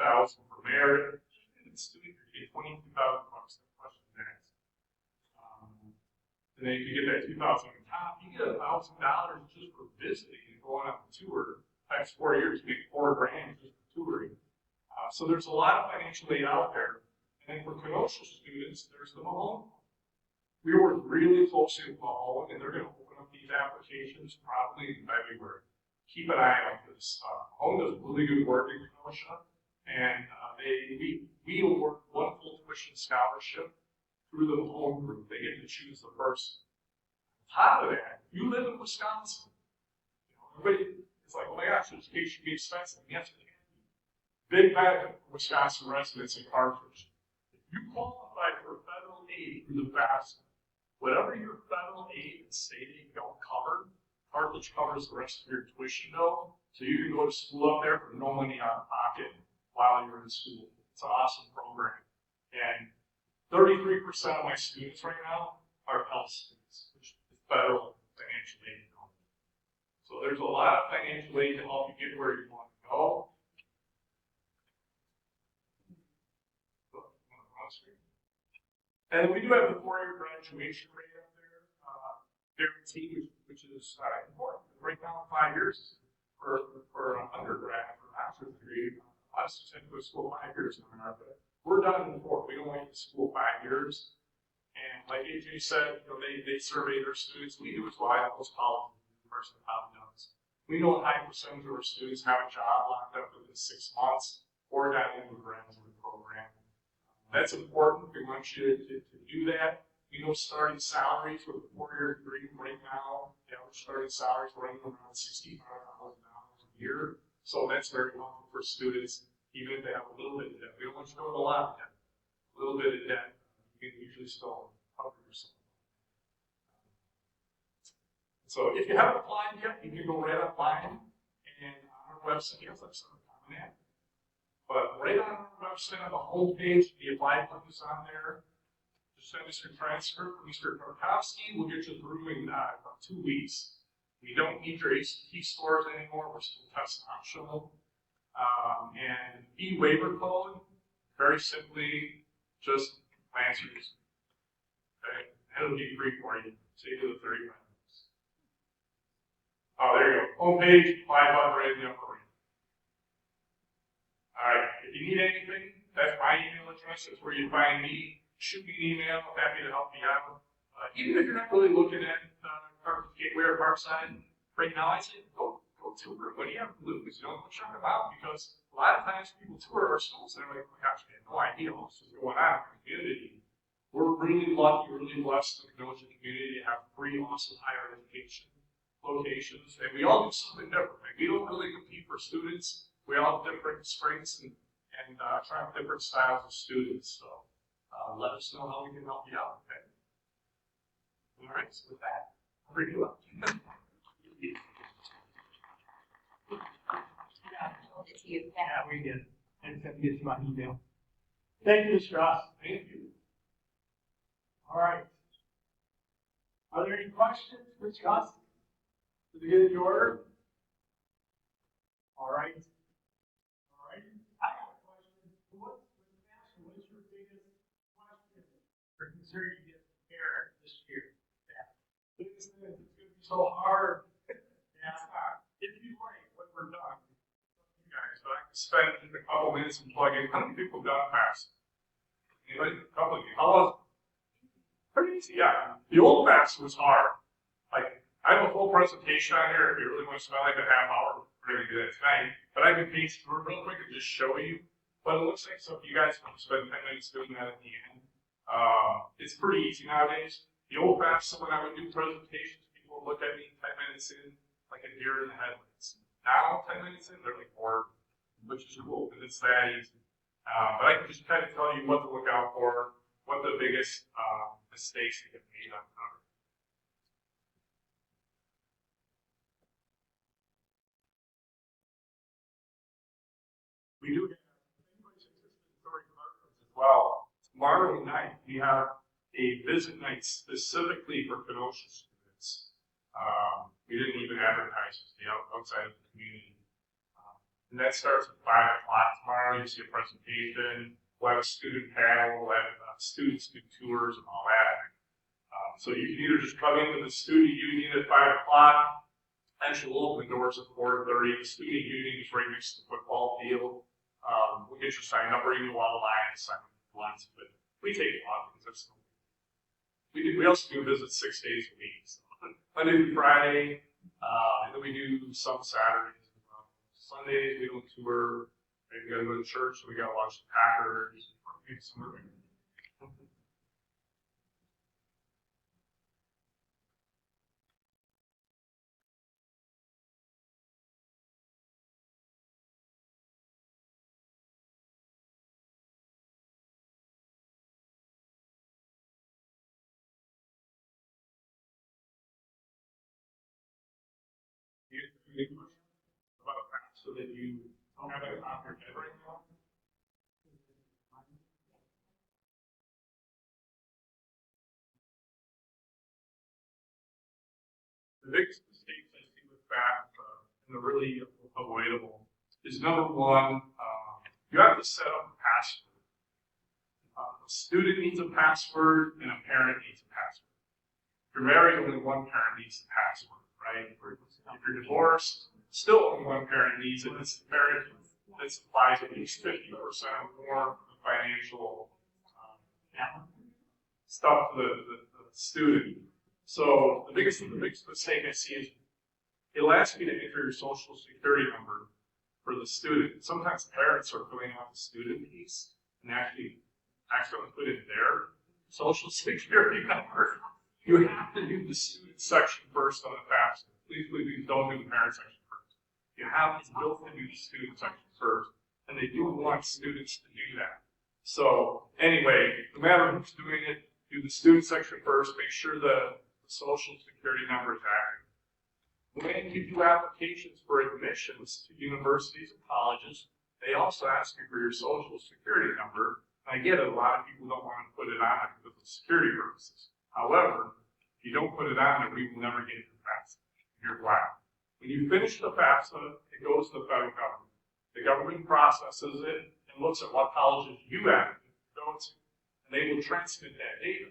for merit. Student, you get $22,000. No questions asked. And then if you get that $2,000 on top, you get $1,000 just for visiting and going on the tour. Next 4 years, you make $4,000 just for touring. So there's a lot of financial aid out there. And then for Kenosha students, there's the Mahone. We award really closely with Owen, and they're going to open up these applications probably in February. Keep an eye out for this stuff. Owen does really good work in Kenosha, and we award one full tuition scholarship through the home group. They get to choose the person. On top of that, you live in Wisconsin. You know, everybody is like, oh my gosh, education should be expensive. Yes, it can be. Big benefit for Wisconsin residents in Carthage. If you qualify for federal aid through the FAFSA, whatever your federal aid and state aid don't cover, Carthage covers the rest of your tuition bill, so you can go to school up there for no money out of pocket while you're in school. It's an awesome program. And 33% of my students right now are health students, which is federal financial aid. So there's a lot of financial aid to help you get where you want to go. And we do have the 4-year graduation rate up there, guarantee, which is important. Right now, 5 years for an undergrad, for a master's degree. A lot of students have to go to school 5 years in America. We're done in 4. We don't like to school 5 years. And like AJ said, you know, they survey their students. We do as well. I have those colleges, the person probably knows. We know a high percentage of our students have a job locked up within 6 months or got into the graduate program. That's important. We want you to do that. We know starting salaries with a 4-year degree right now, the average starting salaries running around $65,000 a year. So that's very helpful for students, even if they have a little bit of debt. We don't want you to go to a lot of debt. A little bit of debt, you can usually still cover yourself. So if you haven't applied yet, you can go right online and on our website, here's like some common app. But right on our website, on the homepage, the apply button is on there. Just send us your transcript from Mr. Karkowski. We'll get you through in about 2 weeks. We don't need your ACT scores anymore. We're still test optional. And e-waiver code, very simply, just answers. Okay, it'll be free for you. Save you the 30 minutes. Oh, there you go. Homepage, apply button right in the upper right. All right, if you need anything, that's my email address. That's where you find me. Shoot me an email. I'm happy to help you out. Even if you're not really looking at Carthage Gateway or Parkside right now, I say go tour. What do you have to lose? You know, go check them out, because a lot of times people tour our schools and they're like, oh my gosh, I had no idea what was going on in the community. We're really lucky, really blessed in the Kenosha community to have 3 awesome higher education locations, and we all do something different. Like, we don't really compete for students. We all have different strengths and try out different styles of students. So let us know how we can help you out. Okay. All right. So with that, I'll bring you up. Yeah, we did. I just have to get to my email. Thank you, Mr. Ross. Thank you. All right. Are there any questions for Mr. Ross? Did we get in order? All right. All right. I have a question. What is your biggest question or concern you get prepared this year? Yeah. Biggest thing is it's going to be so hard. Yeah. If you like when we're done, You guys, but I can spend a couple minutes and plug in. How many people have done FAFSA? Anybody? A couple of you. How was it? Pretty easy, yeah. The old FAFSA was hard. Like, I have a full presentation on here. If you really want to spend like a half hour, we're going to do that tonight. But I can pace through it real quick and just show you. But it looks like some of you guys want to spend 10 minutes doing that at the end. It's pretty easy nowadays. The old FAFSA, when I would do presentations, people would look at me 10 minutes in, like a deer in the headlights. Now, 10 minutes in, they're like bored, which is cool, because it's that easy. But I can just kind of tell you what to look out for, what the biggest mistakes that get made on cover. We do have as well. Tomorrow night, we have a visit night specifically for Kenosha students. We didn't even advertise it outside of the community. And that starts at 5 o'clock tomorrow. You see a presentation. We'll have a student panel. We'll have students do tours and all that. So you can either just come into the student union at 5 o'clock. Actually, we'll open the doors at 4:30. The student union is right next to the football field. We'll get you signed up, or you can go online and sign up for lines, but we take it off because that's We also do visits 6 days a week. So Monday through Friday, and then we do some Saturdays as well. Sundays we don't tour. Maybe we gotta go to church, so we gotta watch the Packers. Maybe somewhere. You any questions about that so that you don't have it on your head right now? The biggest mistakes I see with that, and they're really avoidable, is number one, you have to set up a password. A student needs a password and a parent needs a password. If you're married, only one parent needs the password, right? If you're divorced, still only one parent needs it. It's the parent that supplies at least 50% or more of the financial stuff to the student. So the biggest mistake I see is it'll ask you to enter your social security number for the student. Sometimes parents are filling out the student piece and actually accidentally put in their social security number. You have to do the student section first on the FAFSA. Please don't do the parent section first. You have to built to do the student section first, and they do want students to do that. So anyway, no matter who's doing it, do the student section first. Make sure the social security number is accurate. When you do applications for admissions to universities and colleges, they also ask you for your social security number. I get it, a lot of people don't want to put it on because of security purposes. However, if you don't put it on there, we will never get your FAFSA. Here's why. When you finish the FAFSA, it goes to the federal government. The government processes it and looks at what colleges you have to go to, and they will transmit that data.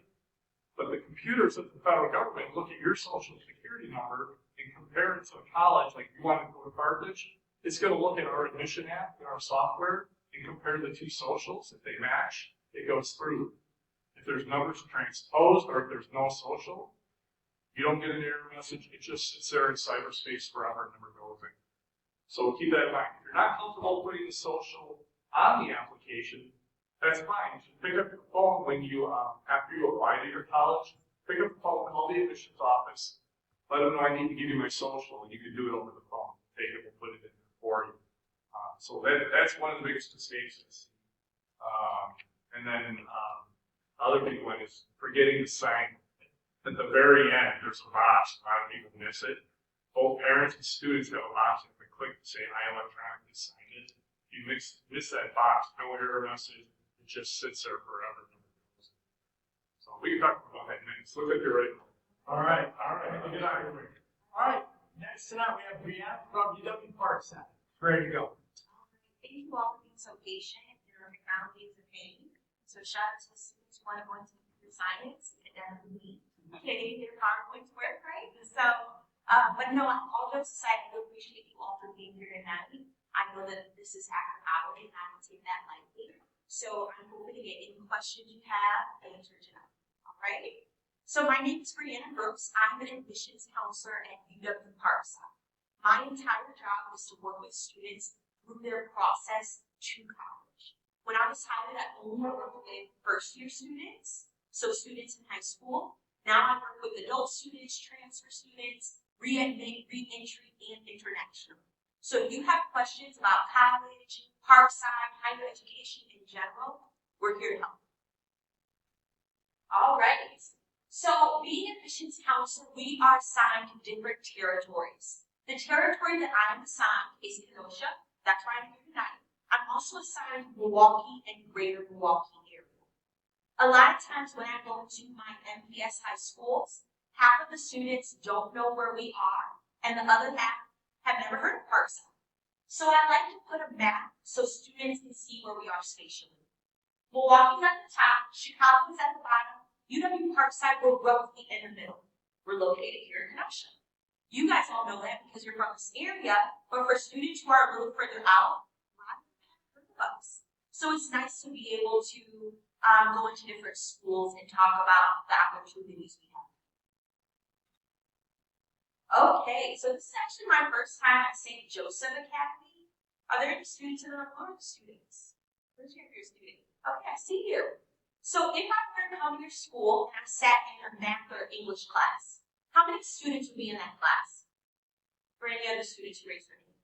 But the computers at the federal government look at your social security number and compare it to a college, like you want to go to Carthage, it's going to look at our admission app in our software and compare the two socials. If they match, it goes through. If there's numbers transposed or if there's no social, you don't get an error message. It just sits there in cyberspace forever and never goes in. So keep that in mind. If you're not comfortable putting the social on the application, that's fine. You should pick up your phone when you, after you apply to your college, pick up the phone, call the admissions office, let them know I need to give you my social, and you can do it over the phone. Take it and put it in there for you. So that's one of the biggest mistakes I see. And then the other big one is forgetting to sign. At the very end, there's a box. A lot of people miss it. Both parents and students have a box and they click to say, I electronically signed it. If you miss that box, no error message. It just sits there forever. So we can talk about that next. Look at your right. All right. Get out of here. All right. Next tonight we have Brianna from UW Parkside. Ready to go. Thank you all for being so patient. Your technology is a pain. So shout out to the students who want to go into computer science and definitely getting their PowerPoint to work, right? So, but no, all jokes aside, I do appreciate you all for being here tonight. I know that this is after hours and I don't take that lightly. So I'm hoping to get any questions you have answered tonight. All right? So my name is Brianna Brooks. I'm an admissions counselor at UW Parkside. My entire job is to work with students through their process to college. When I was hired, I only worked with first-year students, so students in high school. Now I work with adult students, transfer students, re-entry, and international. So if you have questions about college, Parkside, higher education in general, we're here to help. All right. So being an admissions counselor, we are assigned to different territories. The territory that I'm assigned is Kenosha. That's why I'm here tonight. I'm also assigned to Milwaukee and Greater Milwaukee area. A lot of times when I go to my MPS high schools, half of the students don't know where we are, and the other half have never heard of Parkside. So I like to put a map so students can see where we are spatially. Milwaukee's at the top, Chicago's at the bottom, UW Parkside, we're roughly in the middle. We're located here in Kenosha. You guys all know that because you're from this area, but for students who are a little further out, a lot of them have heard of us. So it's nice to be able to go into different schools and talk about the opportunities we have. Okay, so this is actually my first time at St. Joseph Academy. Are there any students in the room? Where are the students? Where's your student? Okay, I see you. So if I were to come to your school and I sat in a math or English class, how many students would be in that class? For any other students who raise their hand?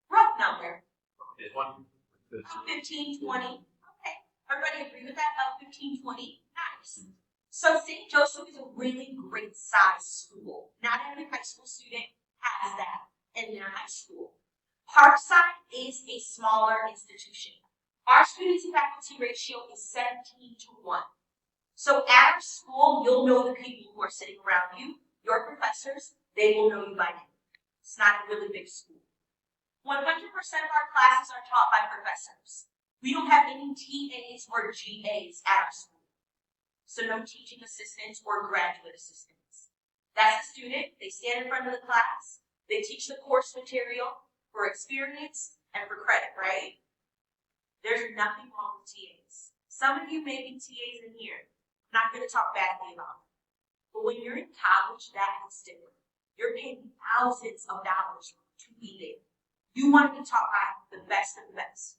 Rough number. There's one. 15, 20. Okay. Everybody agree with that? About 15, 20. Nice. So St. Joseph is a really great size school. Not every high school student has that in their high school. Parkside is a smaller institution. Our student to faculty ratio is 17 to 1. So at our school, you'll know the people who are sitting around you. Your professors, they will know you by name. It's not a really big school. 100% of our classes are taught by professors. We don't have any TAs or GAs at our school. So no teaching assistants or graduate assistants. That's the student. They stand in front of the class. They teach the course material for experience and for credit, right? There's nothing wrong with TAs. Some of you may be TAs in here. I'm not going to talk badly about them. But when you're in college, that is different. You're paying thousands of dollars to be there. You want to be taught by the best of the best.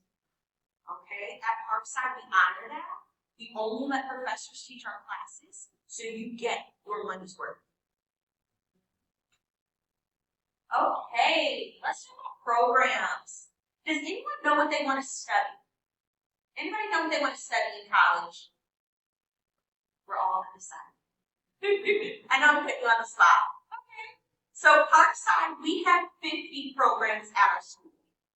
Okay? At Parkside, we honor that. We only let professors teach our classes, so you get your money's worth. Okay, let's talk about programs. Does anyone know what they want to study? Anybody know what they want to study in college? We're all on the side. I know I'm putting you on the spot. Okay. So Parkside, we have 50 programs at our school.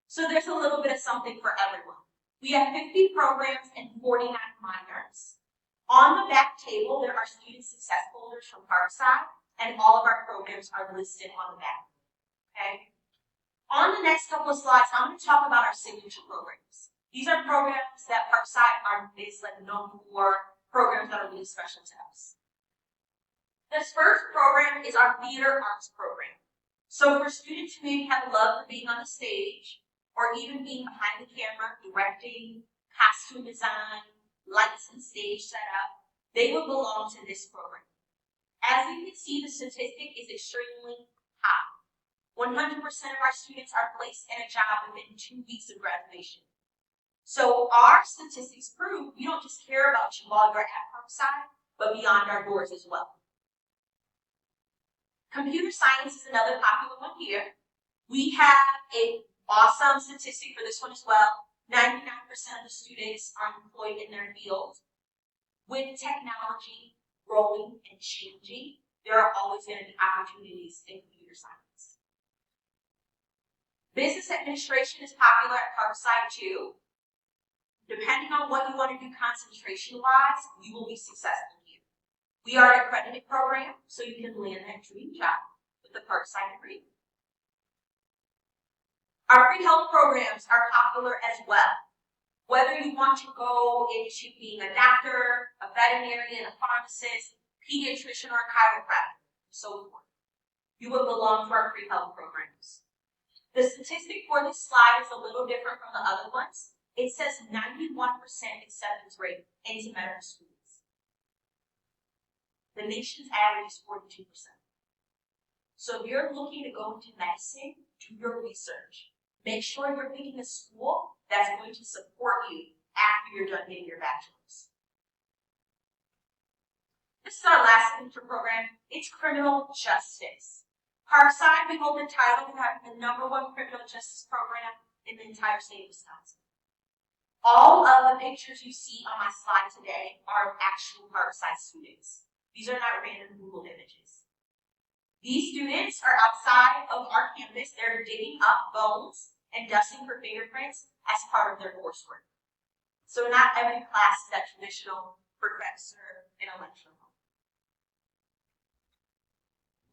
So there's a little bit of something for everyone. We have 50 programs and 49 minors. On the back table, there are student success folders from Parkside, and all of our programs are listed on the back. Okay? On the next couple of slides, I'm going to talk about our signature programs. These are programs that Parkside is known for, programs that are really special to us. This first program is our theater arts program. So for students who maybe have a love for being on the stage, or even being behind the camera, directing, costume design, lights and stage setup, they will belong to this program. As you can see, the statistic is extremely high. 100% of our students are placed in a job within 2 weeks of graduation. So our statistics prove we don't just care about you while you're at Parkside, but beyond our doors as well. Computer science is another popular one here. We have an awesome statistic for this one as well. 99% of the students are employed in their field. With technology growing and changing, there are always going to be opportunities in computer science. Business administration is popular at Parkside too. Depending on what you want to do concentration-wise, you will be successful here. We are an accredited program, so you can land that dream job with the Parkside degree. Our pre-health programs are popular as well. Whether you want to go into being a doctor, a veterinarian, a pharmacist, pediatrician, or a chiropractor, so forth, you will belong to our pre-health programs. The statistic for this slide is a little different from the other ones. It says 91% acceptance rate into medical schools. The nation's average is 42%. So if you're looking to go into medicine, do your research. Make sure you're picking a school that's going to support you after you're done getting your bachelor's. This is our last signature program. It's criminal justice. Parkside, we hold the title of having the #1 criminal justice program in the entire state of Wisconsin. All of the pictures you see on my slide today are of actual Parkside students. These are not random Google images. These students are outside of our campus. They're digging up bones and dusting for fingerprints as part of their coursework. So not every class is that traditional professor in a lecture room.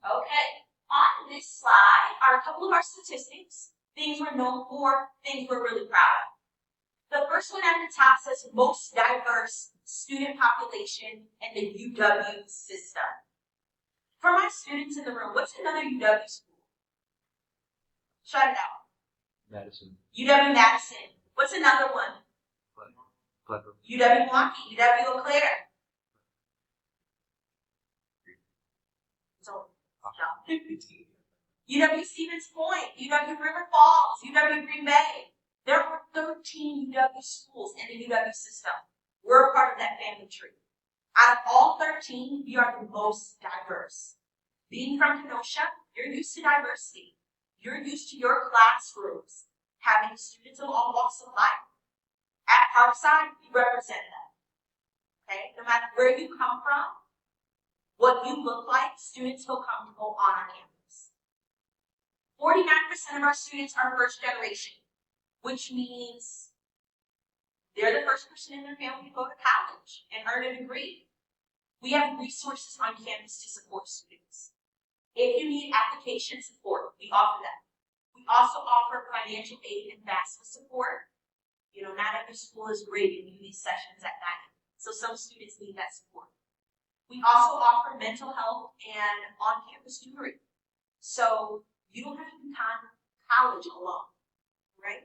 Okay, on this slide are a couple of our statistics, things we're known for, things we're really proud of. The first one at the top says most diverse student population in the UW system. For my students in the room, what's another UW school? Shout it out. Madison. UW Madison. What's another one? UW Milwaukee, UW Eau Claire. So, UW Stevens Point, UW River Falls, UW Green Bay. There are 13 UW schools in the UW system. We're a part of that family tree. Out of all 13, we are the most diverse. Being from Kenosha, you're used to diversity. You're used to your classrooms having students of all walks of life. At Parkside, we represent them. Okay? No matter where you come from, what you look like, students feel comfortable on our campus. 49% of our students are first generation, which means they're the first person in their family to go to college and earn a degree. We have resources on campus to support students. If you need application support, we offer that. We also offer financial aid and FAFSA support. You know, not every school is great and do these sessions at night, so some students need that support. We also offer mental health and on-campus tutoring, so you don't have to do college alone, right?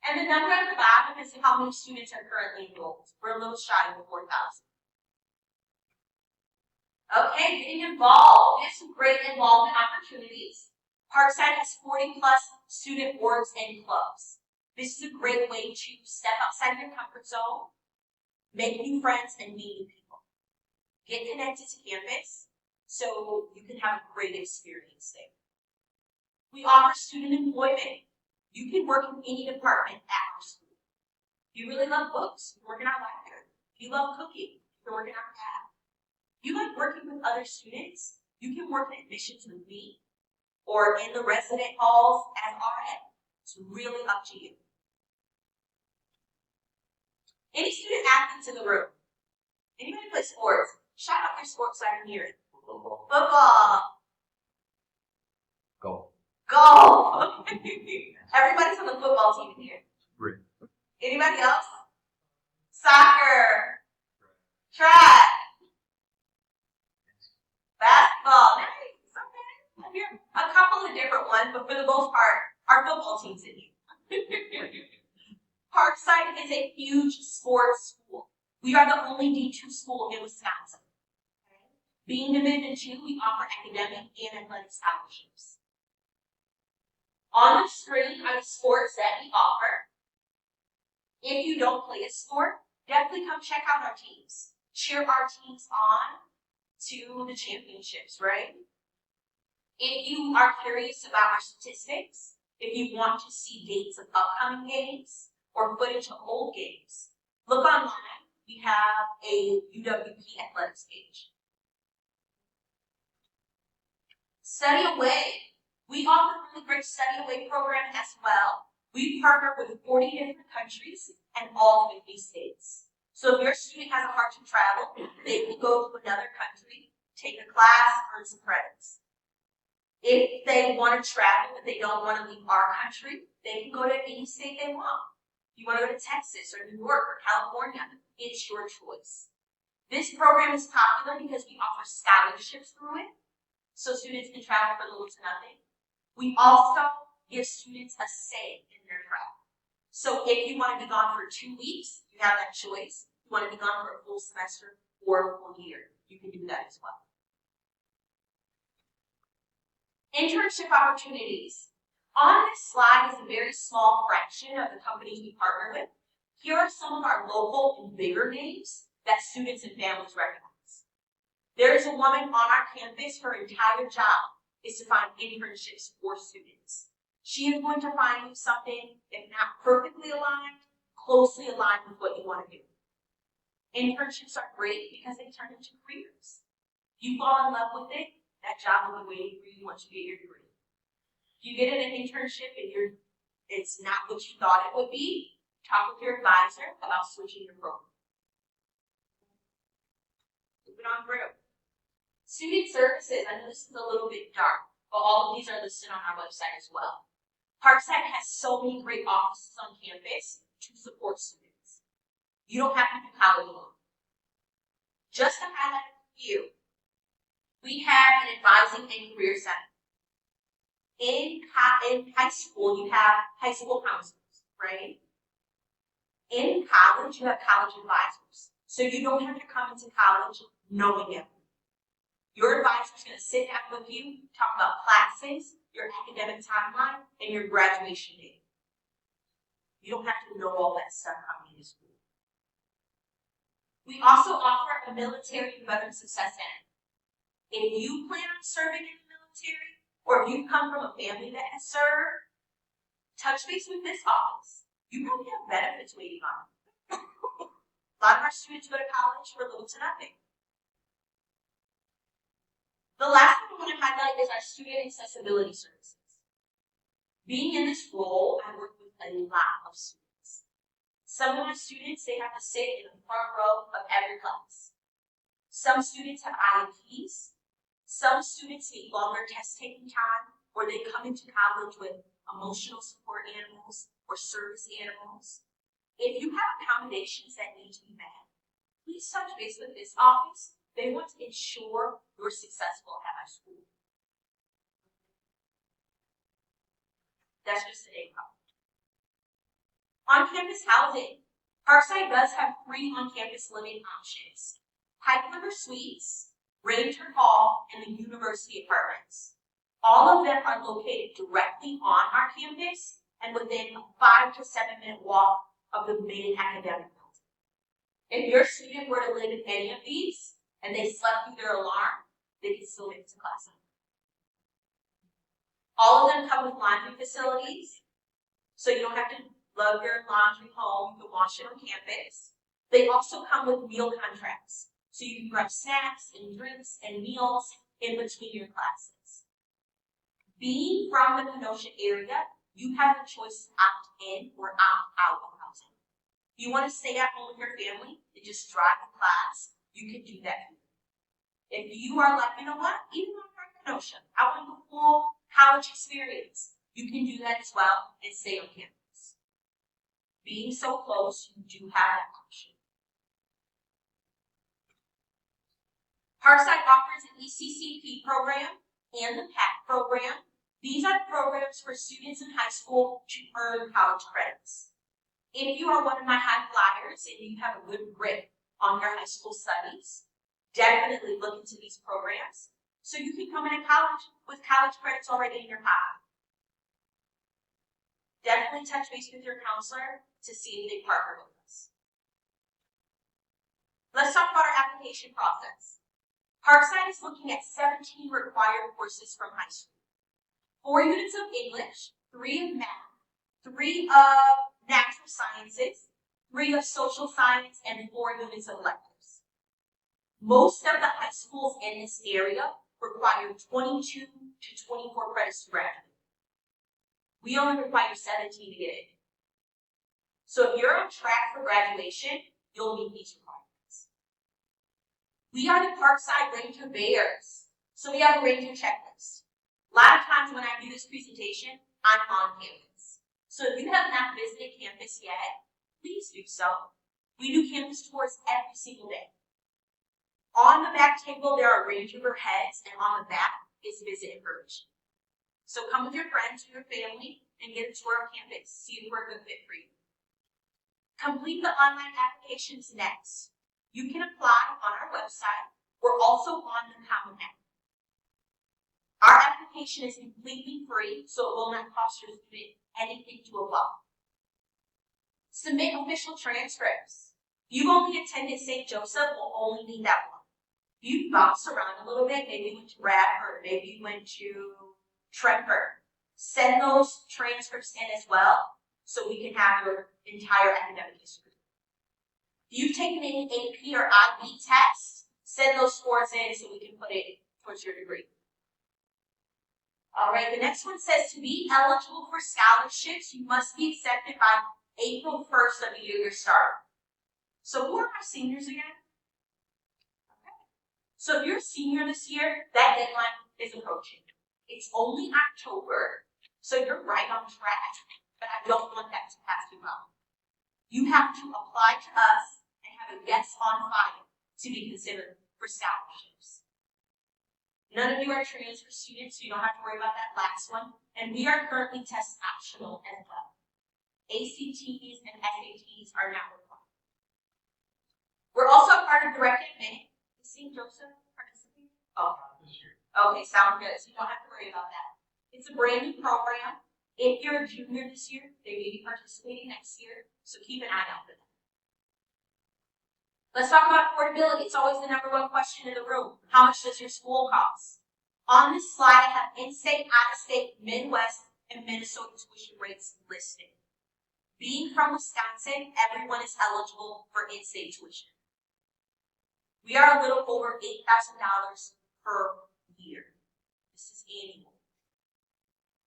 And the number at the bottom is how many students are currently enrolled. We're a little shy of 4,000. Okay, getting involved. We have some great involvement opportunities. Parkside has 40+ student boards and clubs. This is a great way to step outside your comfort zone, make new friends, and meet new people. Get connected to campus so you can have a great experience there. We offer student employment. You can work in any department at our school. If you really love books, you can work in our library. If you love cooking, you can work in our lab. If you like working with other students, you can work in admissions with me or in the resident halls as RN. It's really up to you. Any student athletes in the room? Anybody play sports? Shout out your sports so I can hear it. Football. Golf. Golf. Everybody's on the football team in here. Great. Anybody else? Soccer. Track. Basketball. Nice. Okay. I'm here. A couple of different ones, but for the most part, our football team's in here. Parkside is a huge sports school. We are the only D2 school in Wisconsin. Being Division II, we offer academic and athletic scholarships. On the screen are the sports that we offer. If you don't play a sport, definitely come check out our teams. Cheer our teams on to the championships, right? If you are curious about our statistics, if you want to see dates of upcoming games or footage of old games, look online. We have a UWP athletics page. Study away. We offer a really great study away program as well. We partner with 40 different countries and all 50 states. So if your student has a heart to travel, they can go to another country, take a class, earn some credits. If they want to travel but they don't want to leave our country, they can go to any state they want. If you want to go to Texas or New York or California, it's your choice. This program is popular because we offer scholarships through it, so students can travel for little to nothing. We also give students a say in their travel. So if you want to be gone for 2 weeks, you have that choice. If you want to be gone for a full semester or a full year, you can do that as well. Internship opportunities. On this slide is a very small fraction of the companies we partner with. Here are some of our local and bigger names that students and families recognize. There's a woman on our campus, her entire job is to find internships for students. She is going to find you something, if not perfectly aligned, closely aligned with what you want to do. Internships are great because they turn into careers. If you fall in love with it, that job will be waiting for you once you get your degree. If you get in an internship and it's not what you thought it would be, talk with your advisor about switching your program. Moving on through. Student services, I know this is a little bit dark, but all of these are listed on our website as well. Parkside has so many great offices on campus to support students. You don't have to do college alone. Just to highlight a few, we have an advising and career center. In high school, you have high school counselors, right? In college, you have college advisors. So you don't have to come into college knowing it. Your advisor is going to sit down with you, talk about classes, your academic timeline, and your graduation date. You don't have to know all that stuff coming into school. We also offer a military and veteran success center. If you plan on serving in the military, or if you come from a family that has served, touch base with this office. You probably have benefits waiting on you. A lot of our students go to college for little to nothing. The last thing I want to highlight is our student accessibility services. Being in this role, I work with a lot of students. Some of my students, they have to sit in the front row of every class. Some students have IEPs. Some students need longer test taking time, or they come into college with emotional support animals or service animals. If you have accommodations that need to be met, please touch base with this office. They want to ensure you're successful at our school. That's just an income. On-campus housing. Parkside does have 3 on-campus living options: Pike River Suites, Ranger Hall, and the University Apartments. All of them are located directly on our campus and within a 5 to 7 minute walk of the main academic building. If your student were to live in any of these and they slept through their alarm, they can still get to class. All of them come with laundry facilities, so you don't have to lug your laundry home, you can wash it on campus. They also come with meal contracts, so you can grab snacks and drinks and meals in between your classes. Being from the Kenosha area, you have the choice to opt in or opt out of housing. If you want to stay at home with your family and just drive to class, you can do that. If you are like, you know what, even though I'm from Kenosha, I want the full college experience, you can do that as well and stay on campus. Being so close, you do have that option. Parkside offers an ECCP program and the PAC program. These are programs for students in high school to earn college credits. If you are one of my high flyers and you have a good grip on your high school studies, definitely look into these programs so you can come into college with college credits already in your pocket. Definitely touch base with your counselor to see if they partner with us. Let's talk about our application process. Parkside is looking at 17 required courses from high school. 4 units of English, 3 of math, 3 of natural sciences, 3 of social science, and 4 units of electives. Most of the high schools in this area require 22 to 24 credits to graduate. We only require 17 to get in. So if you're on track for graduation, you'll meet these requirements. We are the Parkside Ranger Bears, so we have a Ranger checklist. A lot of times when I do this presentation, I'm on campus. So if you have not visited campus yet, please do so. We do campus tours every single day. On the back table, there are Ranger heads, and on the back is visit information. So come with your friends or your family and get a tour of campus. See if we're a good fit for you. Complete the online applications next. You can apply on our website. We're also on the Common App. Our application is completely free, so it will not cost your student anything to apply. Submit official transcripts. If you've only attended St. Joseph, we'll only need that one. If you bounce around a little bit, maybe you went to Bradford, maybe you went to Tremper, send those transcripts in as well so we can have your entire academic history. If you've taken any AP or IB tests, send those scores in so we can put it towards your degree. All right, the next one says to be eligible for scholarships, you must be accepted by April 1st of the year you start. So who are our seniors again? Okay. So if you're a senior this year, that deadline is approaching. It's only October, so you're right on track, but I don't want that to pass you by. You have to apply to us and have a yes on file to be considered for scholarships. None of you are transfer students, so you don't have to worry about that last one, and we are currently test optional as well. ACTs and SATs are not required. We're also a part of Direct Admit. Is St. Joseph participating? Oh, This year. okay, sounds good. So you don't have to worry about that. It's a brand new program. If you're a junior this year, they may be participating next year, so keep an eye out for them. Let's talk about affordability. It's always the number one question in the room. How much does your school cost? On this slide, I have in-state, out-of-state, Midwest, and Minnesota tuition rates listed. Being from Wisconsin, everyone is eligible for in-state tuition. We are a little over $8,000 per year. This is annual.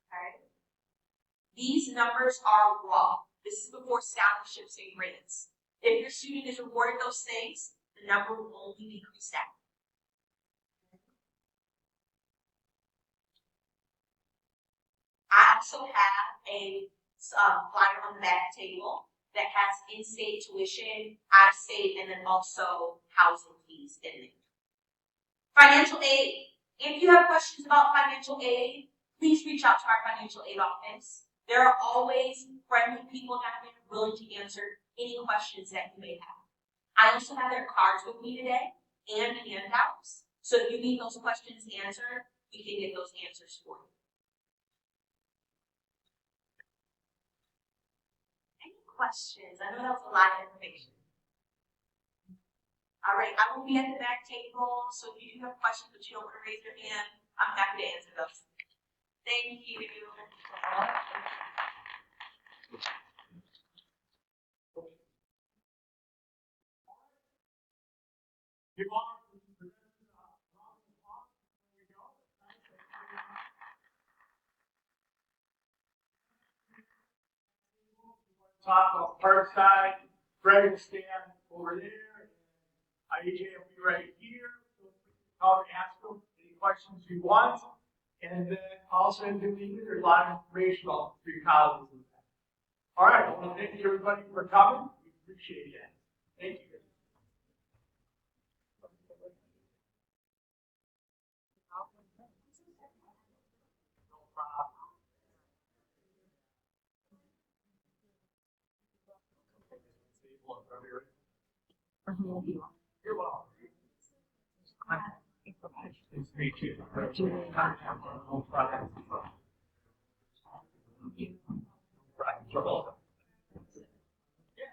Okay. These numbers are raw. This is before scholarships and grants. If your student is rewarded those things, the number will only decrease that. I also have a flyer on the back table that has in-state tuition, out-of-state, and then also housing fees in it. Financial aid. If you have questions about financial aid, please reach out to our financial aid office. There are always friendly people down there willing to answer any questions that you may have. I also have their cards with me today and handouts. So if you need those questions answered, we can get those answers for you. Any questions? I know that was a lot of information. All right, I will be at the back table, so if you do have questions but you don't want to raise your hand, I'm happy to answer those. Thank you. Give on. Talk about Parkside, Greg will stand over there, and IJ will be right here. Call and ask them any questions you want, and then also in the meeting, there's a lot of information on for your colleges. All right, I want to thank you everybody for coming. We appreciate it. Thank you. No problem. You're welcome. Nice to meet you. No problem. You're welcome. Yeah.